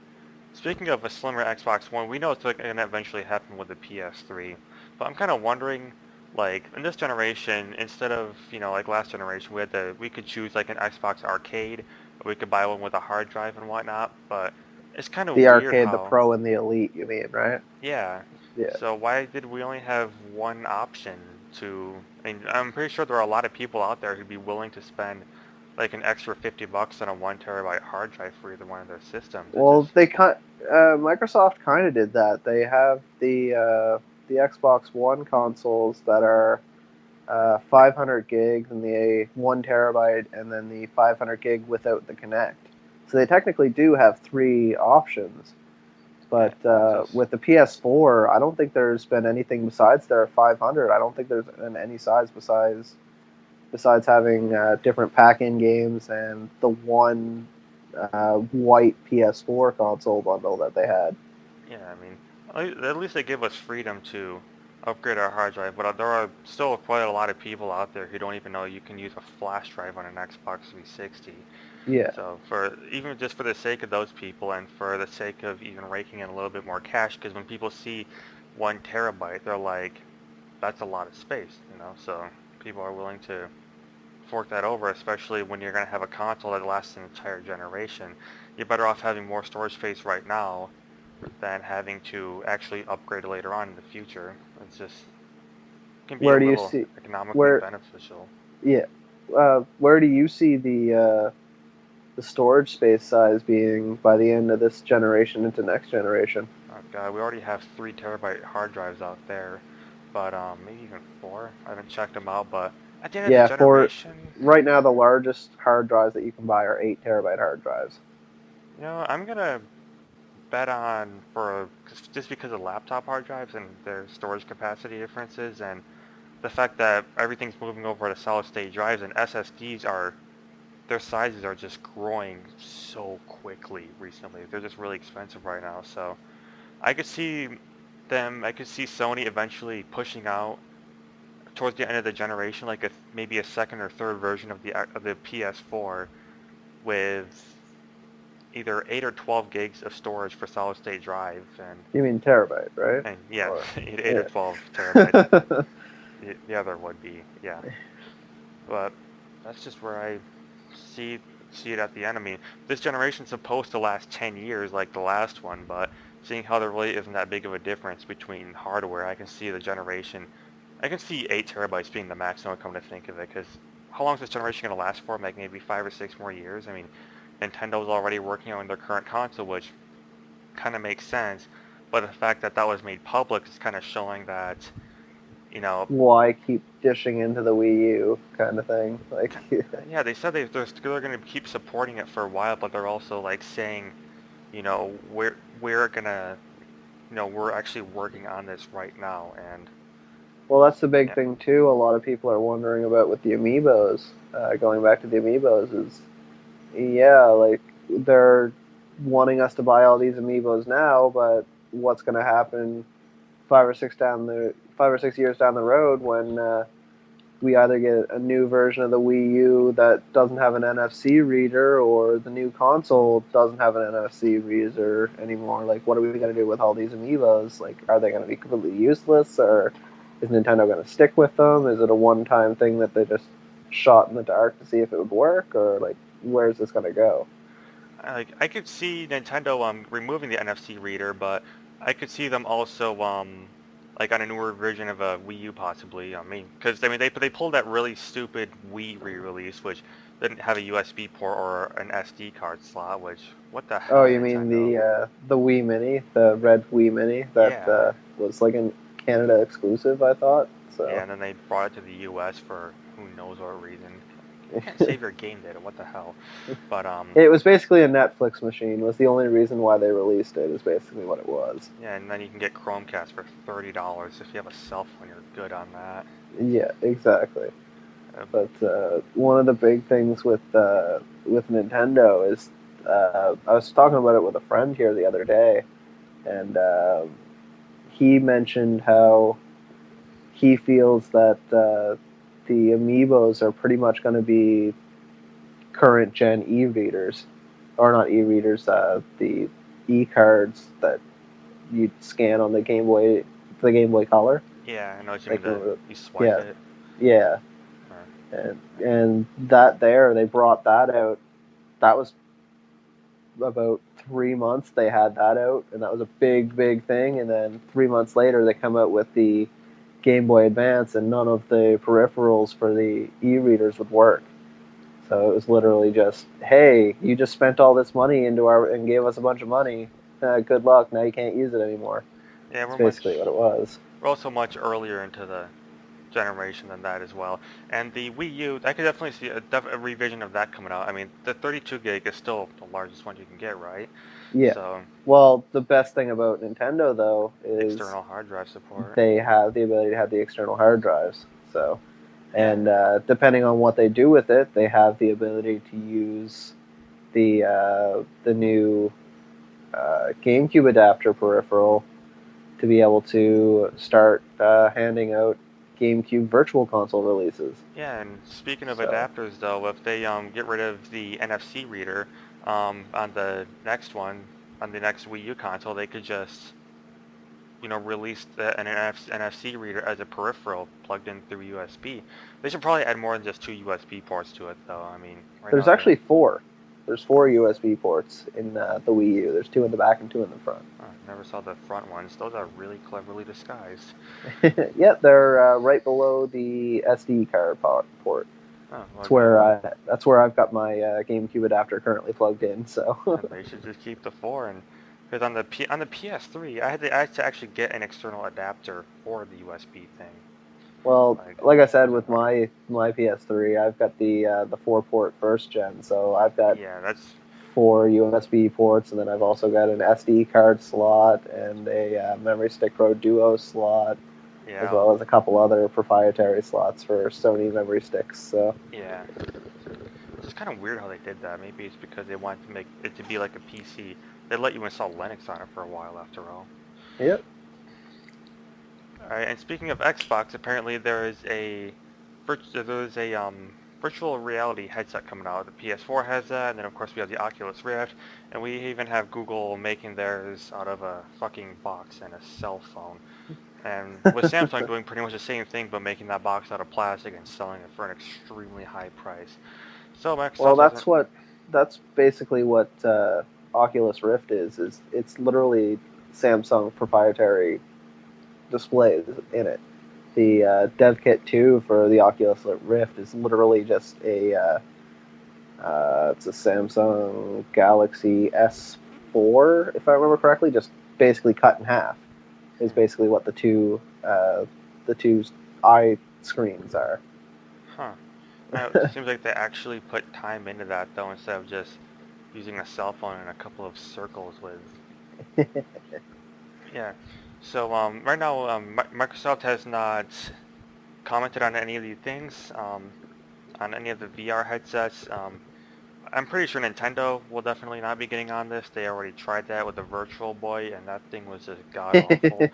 speaking of a slimmer Xbox One, we know it's going to eventually happen with the PS3, but I'm kind of wondering, like, in this generation, instead of, like last generation, we could choose like an Xbox Arcade, or we could buy one with a hard drive and whatnot, but it's kind of
The
weird
arcade, the
how,
Pro, and the Elite. You mean right?
yeah.
Yeah.
So why did we only have one option to? I mean, I'm pretty sure there are a lot of people out there who'd be willing to spend like an extra $50 on a 1 terabyte hard drive for either one of their systems. It
Well,
just,
Microsoft kind of did that. They have the Xbox One consoles that are 500 gigs and the 1 terabyte, and then the 500 gig without the Connect. So they technically do have three options.
yeah,
But
it's just,
with the PS4, I don't think there's been anything besides their 500. I don't think there's been any size besides having different pack-in games and the one white PS4 console bundle that they had.
yeah. I mean, at least they give us freedom to upgrade our hard drive, but there are still quite a lot of people out there who don't even know you can use a flash drive on an Xbox 360.
Yeah.
So for even just for the sake of those people and for the sake of even raking in a little bit more cash, because when people see 1 terabyte, they're like, that's a lot of space, So people are willing to fork that over, especially when you're going to have a console that lasts an entire generation. You're better off having more storage space right now than having to actually upgrade later on in the future. It's just can be a
Where do you
little
see
economically
where?
beneficial.
Yeah. Where do you see the storage space size being by the end of this generation into next generation?
Oh god, we already have 3 terabyte hard drives out there, but maybe even four. I haven't checked them out, but at the end of the
Yeah, for
generation,
right now, the largest hard drives that you can buy are 8 terabyte hard drives.
I'm gonna bet on just because of laptop hard drives and their storage capacity differences and the fact that everything's moving over to solid state drives and SSDs their sizes are just growing so quickly recently. They're just really expensive right now, so I could see I could see Sony eventually pushing out towards the end of the generation, like maybe a second or third version of the PS4 with either 8 or 12 gigs of storage for solid state drive,
You mean terabyte, right?
and yeah,
Or
8 or
yeah.
12 terabytes. The other would be, yeah, but that's just where I see see it at the end. I mean, this generation's supposed to last 10 years like the last one, but seeing how there really isn't that big of a difference between hardware, I can see 8 terabytes being the maximum, come to think of it, because how long is this generation going to last for? Like maybe 5 or 6 more years? I mean, Nintendo's already working on their current console, which kind of makes sense, but the fact that that was made public is kind of showing that, you know,
Why keep dishing into the Wii U kind of thing? Like,
yeah, they said they're going to keep supporting it for a while, but they're also like saying, we're gonna, we're actually working on this right now, and
well, that's the big
yeah,
thing too. A lot of people are wondering about with the amiibos. Going back to the amiibos is, yeah, like they're wanting us to buy all these amiibos now, but what's going to happen 5 or 6 years down the road when we either get a new version of the Wii U that doesn't have an NFC reader, or the new console doesn't have an NFC reader anymore. Like, what are we going to do with all these amiibos? Like, are they going to be completely useless, or is Nintendo going to stick with them? Is it a one-time thing that they just shot in the dark to see if it would work, or like, where's this going to go?
I could see Nintendo removing the NFC reader, but I could see them also like on a newer version of a Wii U possibly. I mean, because they pulled that really stupid Wii re-release, which didn't have a USB port or an SD card slot. Which, what the
Oh,
hell,
you mean
Nintendo?
the Wii Mini, the red Wii Mini that
Yeah,
was like a Canada exclusive, I thought.
yeah,
So
and then they brought it to the U.S. for who knows what reason. You can't save your game data. What the hell? But
it was basically a Netflix machine. Was the only reason why they released it. Is basically what it was.
yeah, and then you can get Chromecast for $30 if you have a cell phone. You're good on that.
Yeah, exactly.
Uh,
But one of the big things with Nintendo is I was talking about it with a friend here the other day, and he mentioned how he feels that the amiibos are pretty much going to be current gen e-readers, or not e-readers, the e-cards that you scan on the Game Boy Color.
yeah, I know what you mean.
Like,
You swipe
yeah,
it,
yeah,
or
and that there they brought that out. That was about 3 months they had that out, and that was a big thing. And then 3 months later, they come out with the Game Boy Advance, and none of the peripherals for the e-readers would work. So it was literally just, hey, you just spent all this money into our and gave us a bunch of money. Good luck. Now you can't use it anymore.
yeah,
That's basically what it was.
we're also much earlier into the generation than that as well. And the Wii U, I could definitely see a revision of that coming out. I mean, the 32 gig is still the largest one you can get, right?
Yeah.
So
Well, the best thing about Nintendo though is
external hard drive support.
they have the ability to have the external hard drives. So,
Yeah,
and depending on what they do with it, they have the ability to use the new GameCube adapter peripheral to be able to start handing out GameCube Virtual Console releases.
yeah. And speaking of
So
adapters, though, if they get rid of the NFC reader on the next one, on the next Wii U console, they could just release an NFC reader as a peripheral plugged in through USB. They should probably add more than just two USB ports to it, though. I mean, right
there's
now they
actually four. There's four USB ports in the Wii U. There's two in the back and two in the front.
never saw the front ones. Those are really cleverly disguised.
Yeah, they're right below the SD card port.
Oh, well,
That's where I've got my GameCube adapter currently plugged in. So
then they should just keep the four. And because on the PS3, I had to actually get an external adapter for the USB thing.
well,
Like
like I
it
said,
wasn't
with
working.
my PS3, I've got the 4 port first gen. So I've got
Yeah, that's
four USB ports, and then I've also got an SD card slot and a Memory Stick Pro Duo slot, as
yeah,
well as a couple other proprietary slots for Sony memory sticks. So,
yeah. It's just kind of weird how they did that. Maybe it's because they wanted to make it to be like a PC. They let you install Linux on it for a while, after all.
yep.
All right, and speaking of Xbox, apparently there is a virtual reality headset coming out. The PS4 has that, and then of course we have the Oculus Rift, and we even have Google making theirs out of a fucking box and a cell phone. And with Samsung doing pretty much the same thing, but making that box out of plastic and selling it for an extremely high price. So
Well,
Microsoft hasn't.
that's basically what Oculus Rift is. Is it's literally Samsung proprietary displays in it. The Dev Kit 2 for the Oculus Rift is literally just it's a Samsung Galaxy S4, if I remember correctly, just basically cut in half. Is
Hmm,
basically what the two eye screens are.
huh. It seems like they actually put time into that though, instead of just using a cell phone and a couple of circles with. Yeah. So right now, Microsoft has not commented on any of these things, on any of the VR headsets. I'm pretty sure Nintendo will definitely not be getting on this. They already tried that with the Virtual Boy, and that thing was just god awful.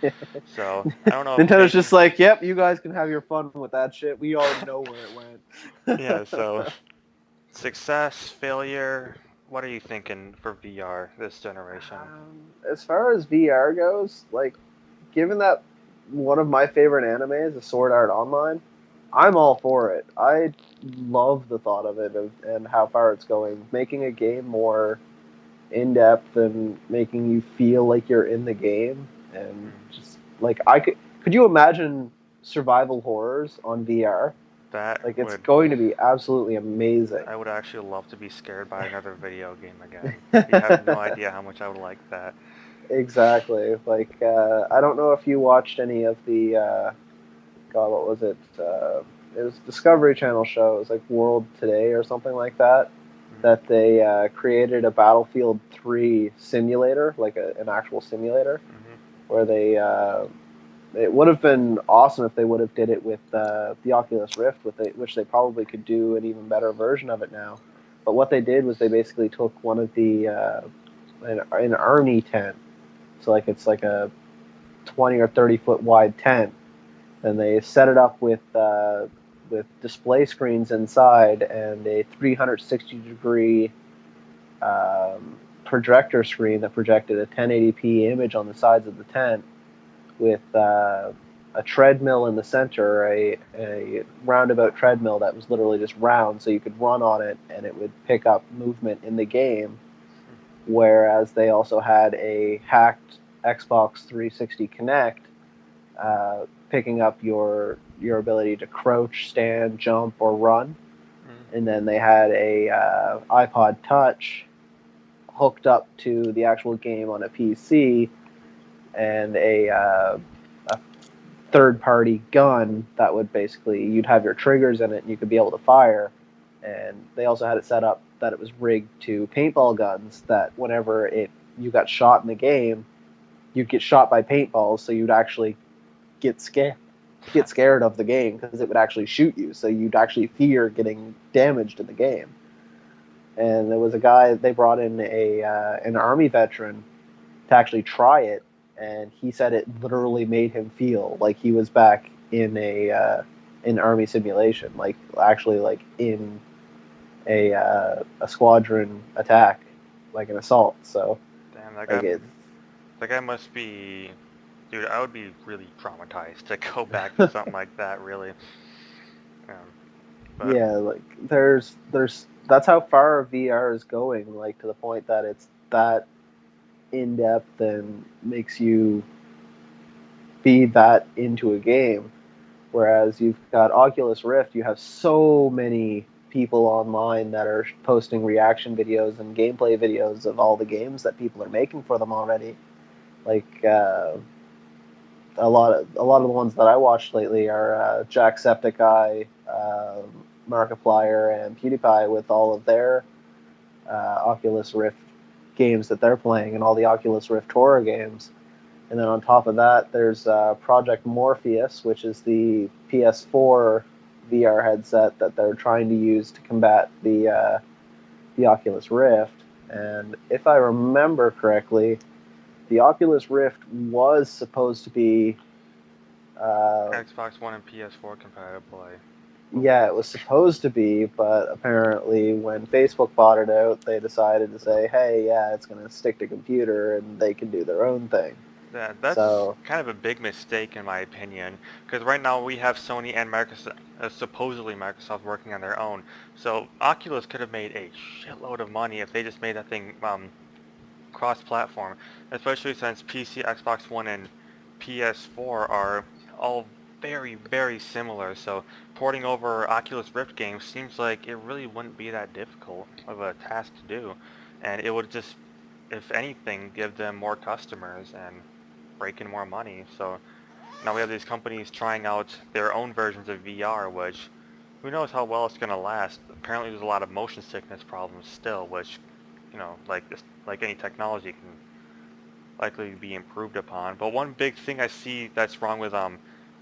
So I don't know if
Nintendo's
maybe.
just like, yep, you guys can have your fun with that shit. We already know where it
Yeah.
went.
So success, failure. What are you thinking for VR this generation?
As far as VR goes, like, given that one of my favorite animes is Sword Art Online, I'm all for it. I love the thought of it and how far it's going. Making a game more in depth and making you feel like you're in the game, and
Hmm.
just like I could you imagine survival horrors on VR?
That
Like, it's
would
going to be absolutely amazing.
I would actually love to be scared by another video game again. You have no idea how much I would like that.
Exactly. Like, I don't know if you watched any of the God, what was it? It was a Discovery Channel show. It was like World Today or something like that.
Mm-hmm.
That they created a Battlefield 3 simulator, like an actual simulator,
Mm-hmm.
where they. It would have been awesome if they would have did it with the Oculus Rift, which they probably could do an even better version of it now. But what they did was they basically took one of the an army tent, so like it's like a 20 or 30 foot wide tent, and they set it up with display screens inside and a 360-degree projector screen that projected a 1080p image on the sides of the tent with a treadmill in the center, a roundabout treadmill that was literally just round, so you could run on it and it would pick up movement in the game. Whereas they also had a hacked Xbox 360 Connect, picking up your ability to crouch, stand, jump, or run.
Mm-hmm.
And then they had a iPod Touch hooked up to the actual game on a PC, and a third-party gun that would basically you'd have your triggers in it and you could be able to fire. And they also had it set up that it was rigged to paintball guns. That whenever it you got shot in the game, you'd get shot by paintballs, so you'd actually get scared of the game because it would actually shoot you. So you'd actually fear getting damaged in the game. And there was a guy they brought in a an army veteran to actually try it, and he said it literally made him feel like he was back in army simulation, like actually like in a squadron attack, like an assault. So
Damn,
like it,
that guy must be, dude. I would be really traumatized to go back to something like that. Really, um, but
yeah, like there's that's how far VR is going, like to the point that it's that in depth and makes you be that into a game. Whereas you've got Oculus Rift, you have so many people online that are posting reaction videos and gameplay videos of all the games that people are making for them already. Like a lot of the ones that I watched lately are Jacksepticeye, Markiplier, and PewDiePie with all of their Oculus Rift games that they're playing and all the Oculus Rift horror games. And then on top of that, there's Project Morpheus, which is the PS4 VR headset that they're trying to use to combat the Oculus Rift. And if I remember correctly, the Oculus Rift was supposed to be, uh,
Xbox One and PS4 compatible. I
yeah,
believe.
it was supposed to be, but apparently when Facebook bought it out, they decided to say, hey, yeah, it's going to stick to computer and they can do their own thing.
That's
So,
kind of a big mistake in my opinion, because right now we have Sony and Microsoft, supposedly Microsoft working on their own. So Oculus could have made a shitload of money if they just made that thing cross-platform, especially since PC, Xbox One, and PS4 are all very, very similar. So porting over Oculus Rift games seems like it really wouldn't be that difficult of a task to do, and it would just, if anything, give them more customers and rake in more money. So now we have these companies trying out their own versions of VR, which who knows how well it's going to last. Apparently there's a lot of motion sickness problems still, which, like any technology can likely be improved upon. But one big thing I see that's wrong with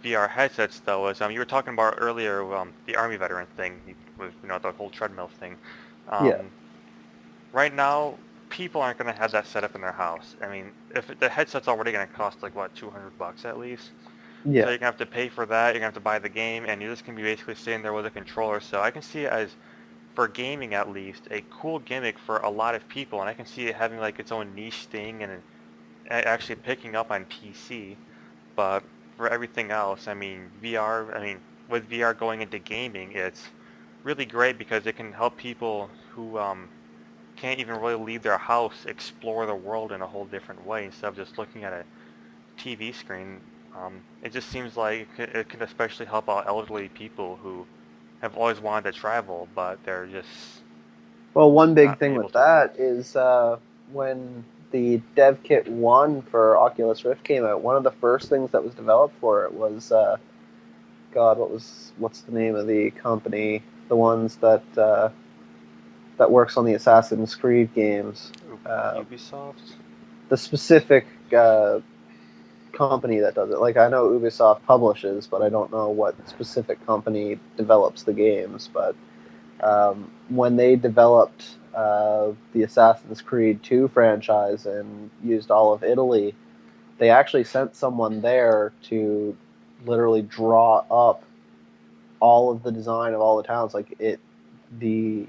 VR headsets though is you were talking about earlier the army veteran thing with the whole treadmill thing.
yeah,
Um, right now people aren't going to have that set up in their house. I mean, if the headset's already going to cost like what, $200 at least. So
yeah.
you're gonna have to pay for that. You're gonna have to buy the game, and you're just gonna be basically sitting there with a controller. So I can see it as, for gaming at least, a cool gimmick for a lot of people, and I can see it having like its own niche thing and actually picking up on PC. But for everything else, I mean, VR. I mean, with VR going into gaming, it's really great because it can help people who can't even really leave their house explore the world in a whole different way instead of just looking at a TV screen. It just seems like it can especially help out elderly people who have always wanted to travel, but they're just
Well, one big
not
thing
able
with
to.
that is when the Dev Kit 1 for Oculus Rift came out, one of the first things that was developed for it was God, what's the name of the company? The ones that works on the Assassin's Creed games. Uh,
Ubisoft.
the specific company that does it. Like I know Ubisoft publishes, but I don't know what specific company develops the games. But when they developed the Assassin's Creed 2 franchise and used all of Italy, they actually sent someone there to literally draw up all of the design of all the towns. Like the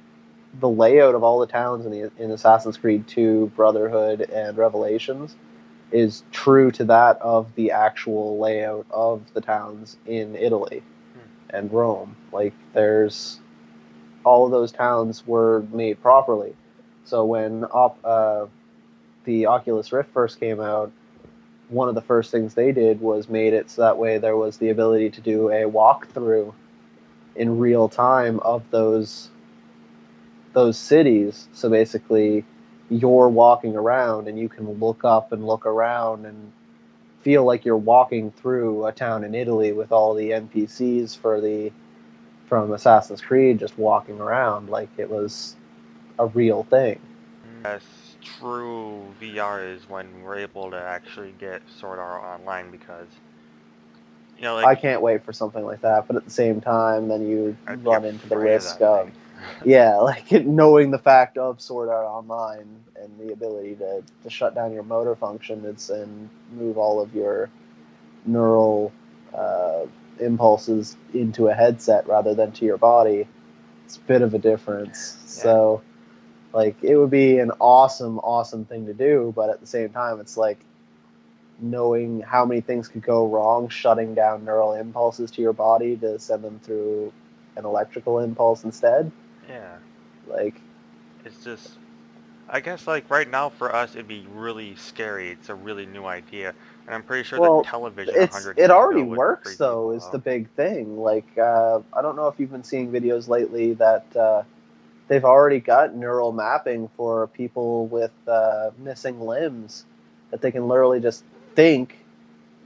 the layout of all the towns in Assassin's Creed 2, Brotherhood, and Revelations is true to that of the actual layout of the towns in Italy
Hmm.
and Rome. Like there's all of those towns were made properly. So when the Oculus Rift first came out, one of the first things they did was made it so that way there was the ability to do a walkthrough in real time of those cities. So basically, you're walking around and you can look up and look around and feel like you're walking through a town in Italy with all the NPCs from Assassin's Creed just walking around like it was a real thing.
Yes, true VR is when we're able to actually get Sword Art Online because
I
like
can't wait for something like that, but at the same time, then you
I'd be
run into the
afraid of
risk
that
of,
thing.
yeah, like knowing the fact of Sword Art Online and the ability to shut down your motor functions and move all of your neural uh, impulses into a headset rather than to your body. It's a bit of a difference.
Yeah.
So, like, it would be an awesome, awesome thing to do, but at the same time, it's like knowing how many things could go wrong, shutting down neural impulses to your body to send them through an electrical impulse instead.
Yeah.
Like,
It's just I guess like right now for us it'd be really scary. It's a really new idea, and I'm pretty sure the
well,
television 100
it
years
already
ago would
works
freak
though.
people
Is the
out.
big thing. Like, I don't know if you've been seeing videos lately that they've already got neural mapping for people with missing limbs that they can literally just think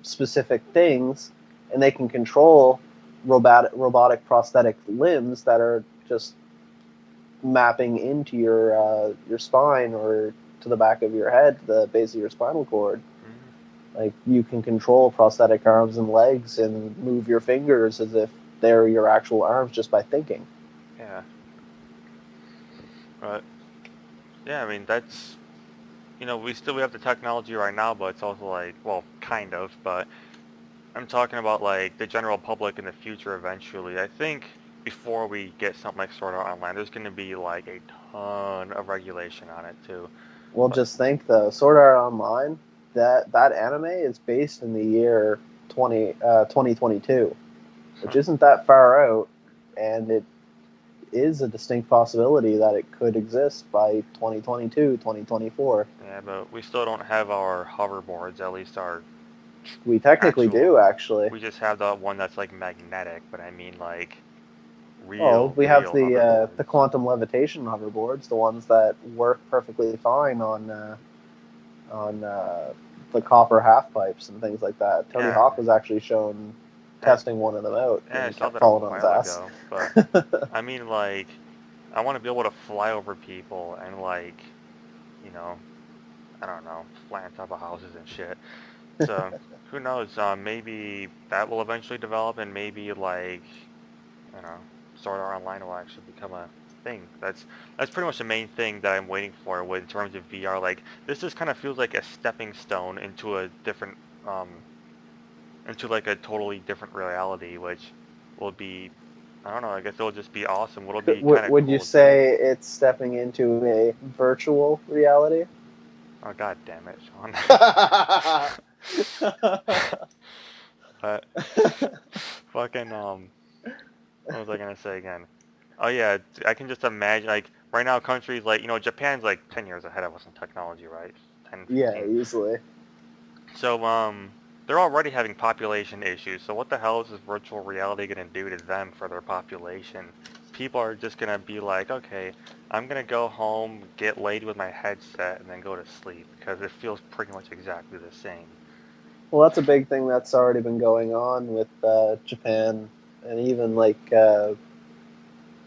specific things and they can control robotic prosthetic limbs that are just mapping into your spine or to the back of your head, to the base of your spinal cord.
Mm,
Like you can control prosthetic arms and legs and move your fingers as if they're your actual arms just by thinking.
yeah. But yeah, I mean that's we have the technology right now, but it's also like well, kind of, but I'm talking about like the general public in the future eventually. I think before we get something like Sword Art Online, there's going to be like a ton of regulation on it too.
Well,
But
just think though, Sword Art Online, that anime is based in the year 2022, which isn't that far out, and it is a distinct possibility that it could exist by 2022, 2024.
yeah, but we still don't have our hoverboards, at least our
We technically
actual.
do, actually.
We just have the one that's like magnetic, but I mean like
Well, we have
real
the
hoverboards.
quantum levitation hoverboards, the ones that work perfectly fine on the copper half pipes and things like that. Tony
Yeah,
Hawk was actually shown
I,
testing one of them out, and
I
he
saw
kept
that a
falling on his
while
ass.
ago, but I mean like I want to be able to fly over people and like you know I don't know fly on top of houses and shit. So who knows? Maybe that will eventually develop, and maybe like I don't know, Sword Art Online will actually become a thing. That's pretty much the main thing that I'm waiting for with in terms of VR. Like this just kind of feels like a stepping stone into a different into like a totally different reality, which will be I don't know. I guess it'll just be awesome. What'll be kind of
Would you
cool too.
say it's stepping into a virtual reality?
Oh god damn it, Sean.
I
But fucking what was I gonna say again? Oh yeah, I can just imagine like right now countries like Japan's like 10 years ahead of us in technology, right? 10,
Yeah,
15.
easily.
So they're already having population issues. So what the hell is this virtual reality going to do to them for their population? People are just going to be like, okay, I'm going to go home, get laid with my headset, and then go to sleep because it feels pretty much exactly the same.
Well, that's a big thing that's already been going on with Japan and even like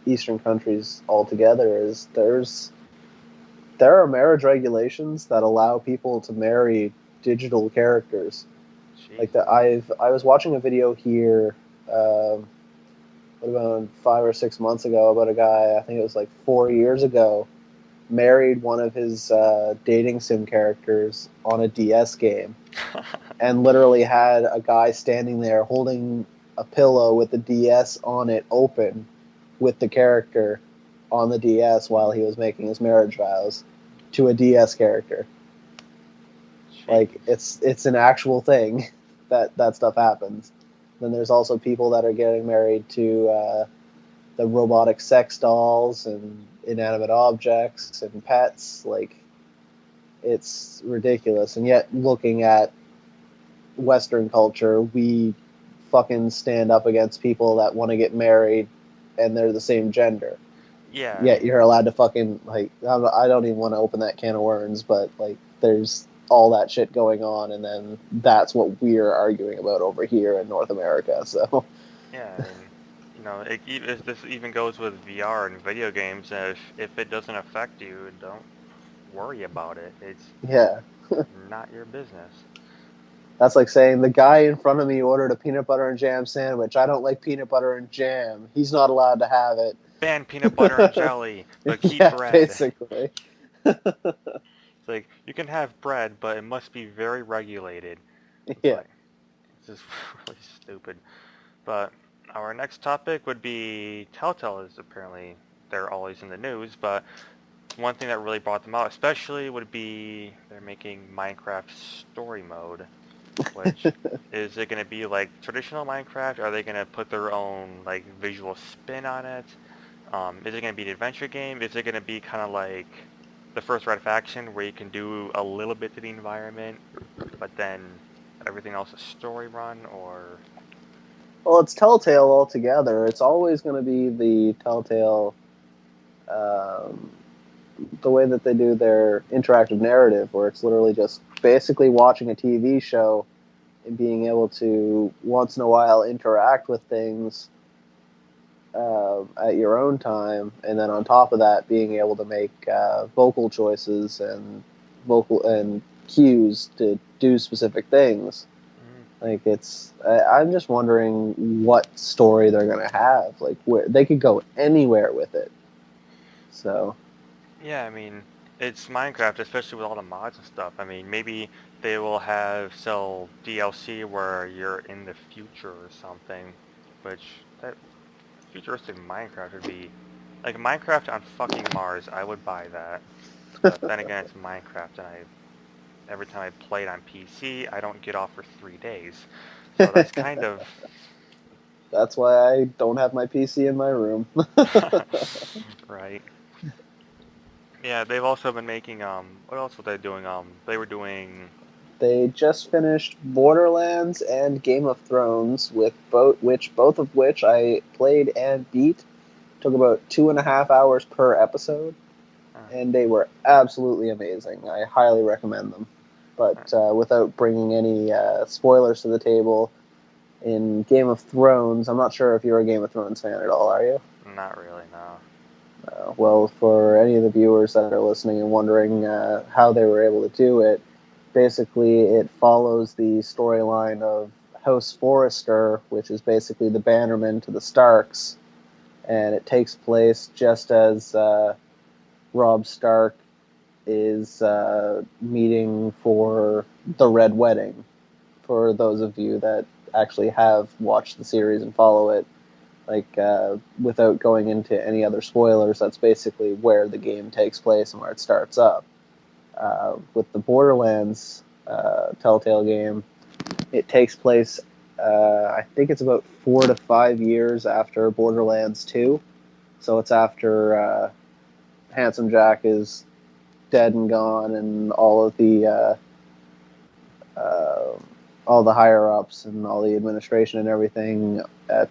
Eastern countries altogether. Is there are marriage regulations that allow people to marry digital characters. Like that,
Jesus.
I was watching a video here. What about 5 or 6 months ago about a guy? I think it was like 4 years ago. Married one of his dating sim characters on a DS game, and literally had a guy standing there holding a pillow with the DS on it open, with the character on the DS while he was making his marriage vows to a DS character. Like
Jeez.
it's an actual thing that stuff happens. Then there's also people that are getting married to the robotic sex dolls and inanimate objects and pets. Like it's ridiculous. And yet, looking at Western culture, we fucking stand up against people that want to get married and they're the same gender.
Yeah, I
Yet
mean,
you're allowed to fucking like I don't even want to open that can of worms, but like there's all that shit going on, and then that's what we're arguing about over here in North America. So
yeah, I mean, this even goes with VR and video games. If it doesn't affect you, don't worry about it. It's
yeah,
not your business.
that's like saying the guy in front of me ordered a peanut butter and jam sandwich. I don't like peanut butter and jam. He's not allowed to have
Ban peanut butter and
it.
jelly, but keep
Yeah,
bread.
basically.
It's like you can have bread, but it must be very regulated. It's
Yeah.
like it's just really stupid. But our next topic would be Telltale is apparently they're always in the news, but one thing that really brought them out, especially, would be they're making Minecraft story mode, which is it going to be like traditional Minecraft? Are they going to put their own like visual spin on it? Is it going to be an adventure game? Is it going to be kind of like the first Red Faction where you can do a little bit to the environment, but then everything else is story run? Or
Well, it's Telltale altogether. It's always going to be the Telltale, um, the way that they do their interactive narrative, where it's literally just basically watching a TV show and being able to once in a while interact with things at your own time, and then on top of that, being able to make vocal choices and vocal and cues to do specific things.
mm,
Like I'm just wondering what story they're gonna have. Like where they could go anywhere with it. So
yeah, I mean, it's Minecraft, especially with all the mods and stuff. I mean, maybe they will have sell DLC where you're in the future or something, which that futuristic Minecraft would be like Minecraft on fucking Mars. I would buy that, but then again, it's Minecraft, and every time I play it on PC, I don't get off for 3 days, so that's kind of
that's why I don't have my PC in my room.
right. Yeah, they've also been making what else were they doing? They were doing
They just finished Borderlands and Game of Thrones, with both of which I played and beat. Took about 2.5 hours per episode,
uh,
and they were absolutely amazing. I highly recommend them.
uh,
But without bringing any spoilers to the table, in Game of Thrones, I'm not sure if you're a Game of Thrones fan at all, are you?
not really, no.
Well, for any of the viewers that are listening and wondering how they were able to do it, basically it follows the storyline of House Forrester, which is basically the bannerman to the Starks, and it takes place just as Robb Stark is meeting for the Red Wedding. For those of you that actually have watched the series and follow it, like without going into any other spoilers, that's basically where the game takes place and where it starts up. With the Borderlands Telltale game, it takes place. I think it's about 4 to 5 years after Borderlands 2, so it's after Handsome Jack is dead and gone, and uh, all the higher ups and all the administration and everything at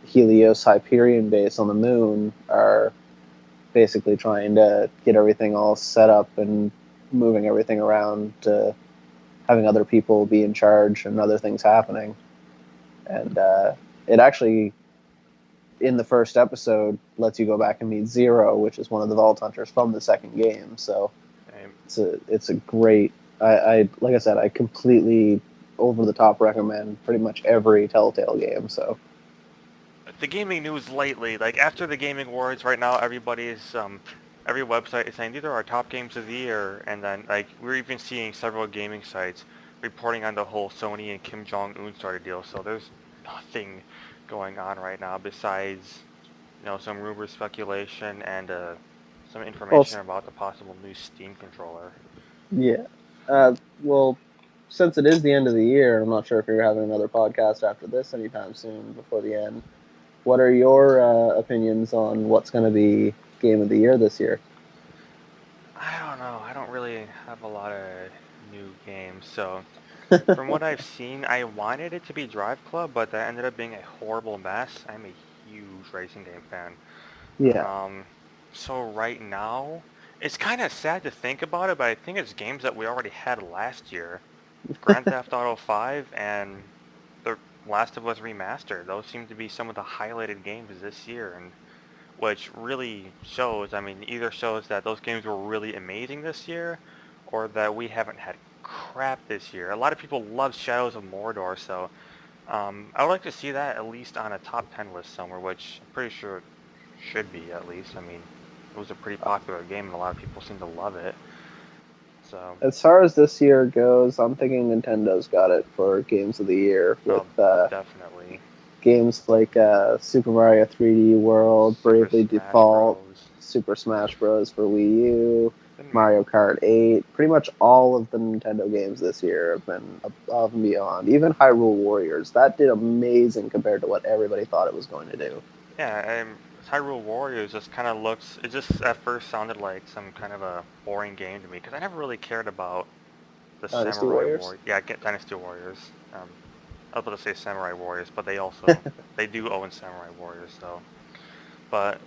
Helios Hyperion base on the moon are basically trying to get everything all set up and moving everything around to having other people be in charge and other things happening. And it actually, in the first episode, lets you go back and meet Zero, which is one of the Vault Hunters from the second game. So
Um,
it's a great. I like I said, I completely over the top recommend pretty much every Telltale game. So
the gaming news lately, like after the gaming awards, right now everybody's every website is saying these are our top games of the year, and then like we're even seeing several gaming sites reporting on the whole Sony and Kim Jong Un started deal. So there's nothing going on right now besides some rumor speculation and some
well,
information about the possible new Steam controller.
yeah. Well, since it is the end of the year, I'm not sure if you're having another podcast after this anytime soon before the end. What are your opinions on what's going to be game of the year this year?
I don't know. I don't really have a lot of new games, so from what I've seen, I wanted it to be Drive Club, but that ended up being a horrible mess. I'm a huge racing game fan.
Yeah.
Um, so right now, it's kind of sad to think about it, but I think it's games that we already had last year. Grand Theft Auto 5 and The Last of Us Remastered. Those seem to be some of the highlighted games this year, and which really shows, I mean, either shows that those games were really amazing this year, or that we haven't had crap this year. A lot of people love Shadows of Mordor, so I would like to see that at least on a top 10 list somewhere, which I'm pretty sure it should be at least. I mean, it was a pretty popular game and a lot of people seem to love it. So,
As far as this year goes, I'm thinking Nintendo's got it for games of the year with
oh, definitely.
games like Super Mario 3D World,
Super
Bravely
Smash
Default,
Bros.
Super Smash Bros. For Wii U,
And
Mario Kart 8. Pretty much all of the Nintendo games this year have been above and beyond. Even Hyrule Warriors, that did amazing compared to what everybody thought it was going to do.
yeah, Hyrule Warriors just kind of looks, it just at first sounded like some kind of a boring game to me, because I never really cared about the
Dynasty
Samurai
Warriors.
War. Yeah, get Dynasty Warriors. I was about to say Samurai Warriors, but they also, they do own Samurai Warriors, so. But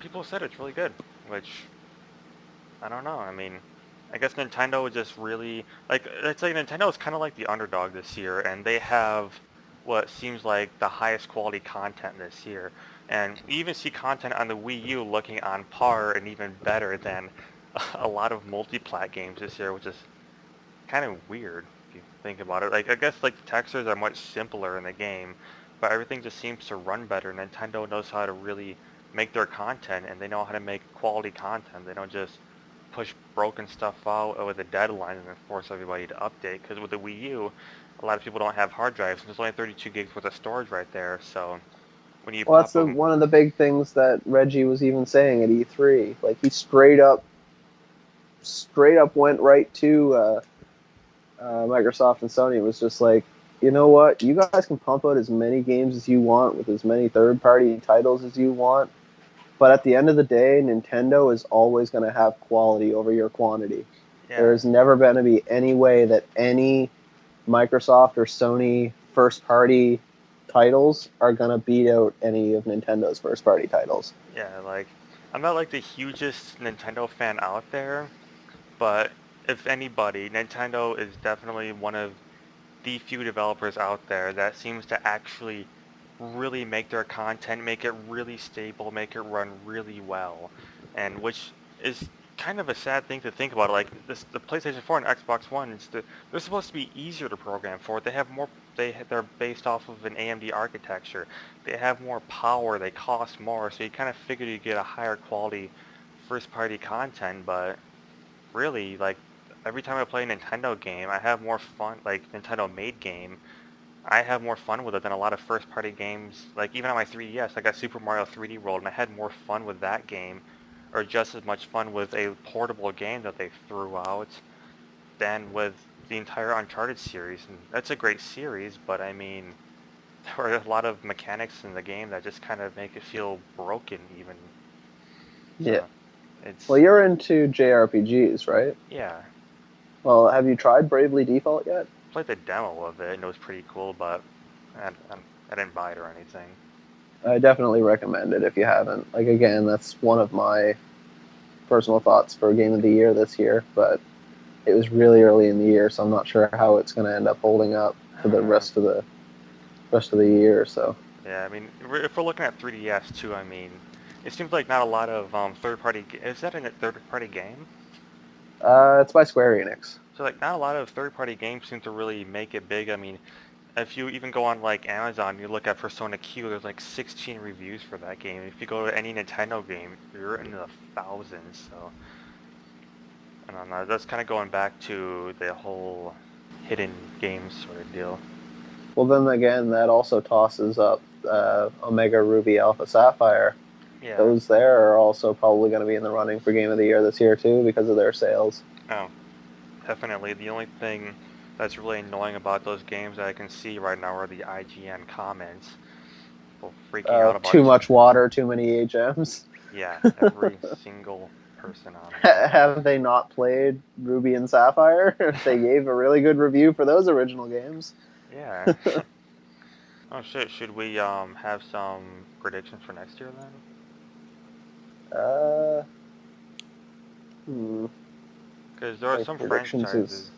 people said it's really good, which I don't know. I mean, I guess Nintendo just really like it's like Nintendo is kind of like the underdog this year, and they have what seems like the highest quality content this year. And we even see content on the Wii U looking on par and even better than a lot of multi-plat games this year, which is kind of weird if you think about it. Like I guess like the textures are much simpler in the game, but everything just seems to run better. Nintendo knows how to really make their content, and they know how to make quality content. They don't just push broken stuff out with a deadline and then force everybody to update. Because with the Wii U, a lot of people don't have hard drives, and there's only 32 gigs worth of storage right there. So when you
Well, that's
pop them,
one of the big things that Reggie was even saying at E3. Like he straight up went right to Microsoft and Sony. Was just like, you know what? You guys can pump out as many games as you want with as many third-party titles as you want, but at the end of the day, Nintendo is always going to have quality over your quantity.
yeah,
There's never going to be any way that any Microsoft or Sony first-party titles are going to beat out any of Nintendo's first-party titles.
yeah, like I'm not like the hugest Nintendo fan out there, but if anybody, Nintendo is definitely one of the few developers out there that seems to actually really make their content, make it really stable, make it run really well, and which is kind of a sad thing to think about. Like this, the PlayStation 4 and Xbox One, they're supposed to be easier to program for. They have more. They're based off of an AMD architecture. They have more power. They cost more, so you kind of figure you get a higher quality first-party content, but really, like, every time I play a Nintendo game, I have more fun, like, Nintendo-made game, I have more fun with it than a lot of first-party games, like, even on my 3DS, I got Super Mario 3D World, and I had more fun with that game, or just as much fun with a portable game that they threw out, than with the entire Uncharted series, and that's a great series, but I mean, there are a lot of mechanics in the game that just kind of make it feel broken, even,
Yeah.
so,
Well,
it's,
you're into JRPGs, right?
yeah.
Well, have you tried Bravely Default yet?
played the demo of it and it was pretty cool, but I didn't buy it or anything.
I definitely recommend it if you haven't. Like again, that's one of my personal thoughts for Game of the Year this year, but it was really early in the year, so I'm not sure how it's going to end up holding up
I
for
don't
the
know.
rest of the year. So
Yeah, I mean, if we're looking at 3DS too, I mean, it seems like not a lot of third-party. Is that a third-party game?
it's by Square Enix.
So like, not a lot of third-party games seem to really make it big. I mean, if you even go on like Amazon, you look at Persona Q, there's like 16 reviews for that game. If you go to any Nintendo game, you're in the thousands. So I don't know. That's kind of going back to the whole hidden games sort of deal.
Well, then again, that also tosses up Omega Ruby Alpha Sapphire.
Yeah.
Those there are also probably going to be in the running for Game of the Year this year too because of their sales.
Oh, definitely. The only thing that's really annoying about those games that I can see right now are the IGN comments. People freaking out about
Too much water, too many HMs.
yeah, every single person on there.
Have they not played Ruby and Sapphire? They gave a really good review for those original games.
Yeah. Oh shit, should we have some predictions for next year then?
Uh, hmm,
Because there are
like
some
predictions
franchises.
is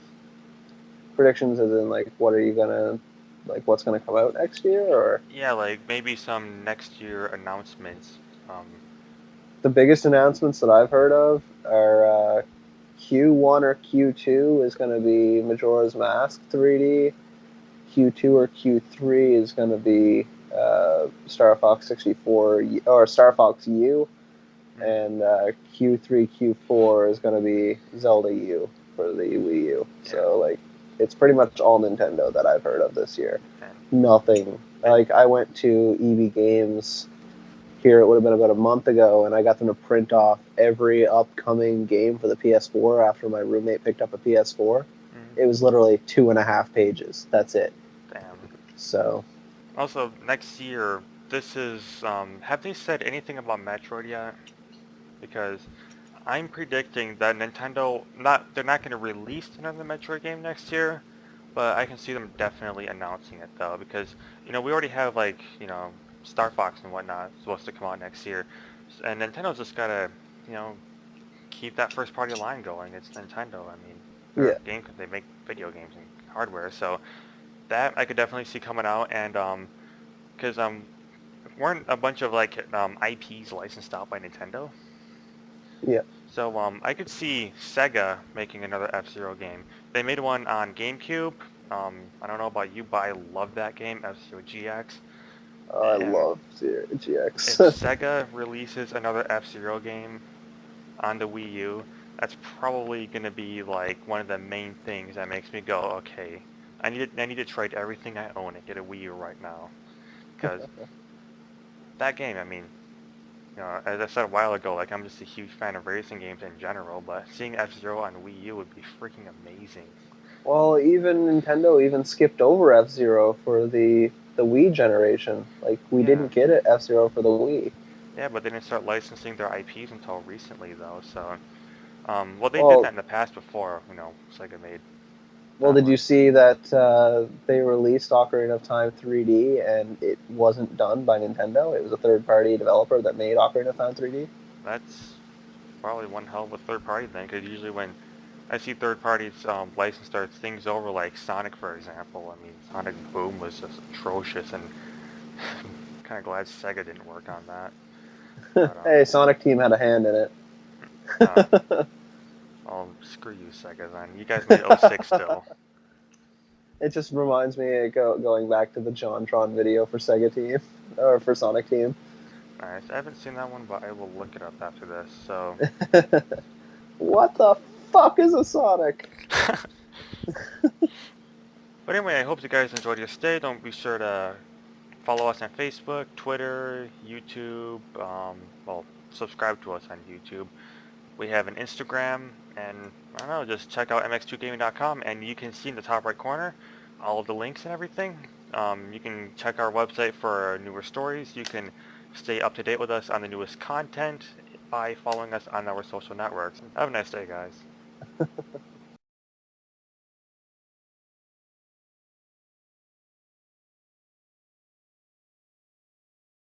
predictions as in like what are you gonna like what's gonna come out next year or
Yeah, like maybe some next year announcements.
the biggest announcements that I've heard of are Q1 or Q2 is going to be Majora's Mask 3D. Q2 or Q3 is going to be Star Fox 64 or Star Fox U,
Mhm.
and Q3 Q4 is going to be Zelda U for the Wii U.
Yeah,
So like it's pretty much all Nintendo that I've heard of this year.
and
Nothing
I
like I went to EB Games here. It would have been about a month ago, and I got them to print off every upcoming game for the PS4 after my roommate picked up a PS4.
mhm.
It was literally 2.5 pages. That's it.
Damn.
So
Also, next year, this is have they said anything about Metroid yet? Because I'm predicting that Nintendo they're not going to release another Metroid game next year, but I can see them definitely announcing it though because we already have like Star Fox and whatnot supposed to come out next year, and Nintendo's just gotta you know keep that first party line going. It's Nintendo. I mean,
yeah,
they make video games and hardware, so that I could definitely see coming out and because weren't a bunch of like IPs licensed out by Nintendo.
yeah.
So I could see Sega making another F-Zero game. They made one on GameCube. I don't know about you, but I love that game, F-Zero GX.
Oh, I
And
love GX.
if Sega releases another F-Zero game on the Wii U, that's probably going to be like one of the main things that makes me go, okay, I need to trade everything I own and get a Wii U right now. Because that game, I mean, as I said a while ago, like I'm just a huge fan of racing games in general, but seeing F-Zero on Wii U would be freaking amazing.
Well, even Nintendo even skipped over F Zero for the Wii generation. Like we
Yeah,
didn't get it F Zero for the Wii.
yeah, but they didn't start licensing their IPs until recently, though. So, well, they did that
Well,
in the past before, Sega made
well,
that
did you
one.
see that they released Ocarina of Time 3D and it wasn't done by Nintendo? It was a third-party developer that made Ocarina of Time 3D.
That's probably one hell of a third party then, because usually when I see third parties license their things over, like Sonic, for example, I mean, Sonic Boom was just atrocious, and kind of glad Sega didn't work on that. But
Hey, Sonic Team had a hand in
uh,
it.
well, screw you, Sega. Then you guys made '06 still.
It just reminds me of going back to the JonTron video for Sega Team or for Sonic Team.
Nice. I haven't seen that one, but I will look it up after this. So,
What the fuck is a Sonic?
but anyway, I hope you guys enjoyed your stay. Don't be sure to follow us on Facebook, Twitter, YouTube. Well, subscribe to us on YouTube. We have an Instagram, and I don't know, just check out mx2gaming.com, and you can see in the top right corner all of the links and everything. You can check our website for our newer stories. You can stay up to date with us on the newest content by following us on our social networks. Have a nice day, guys.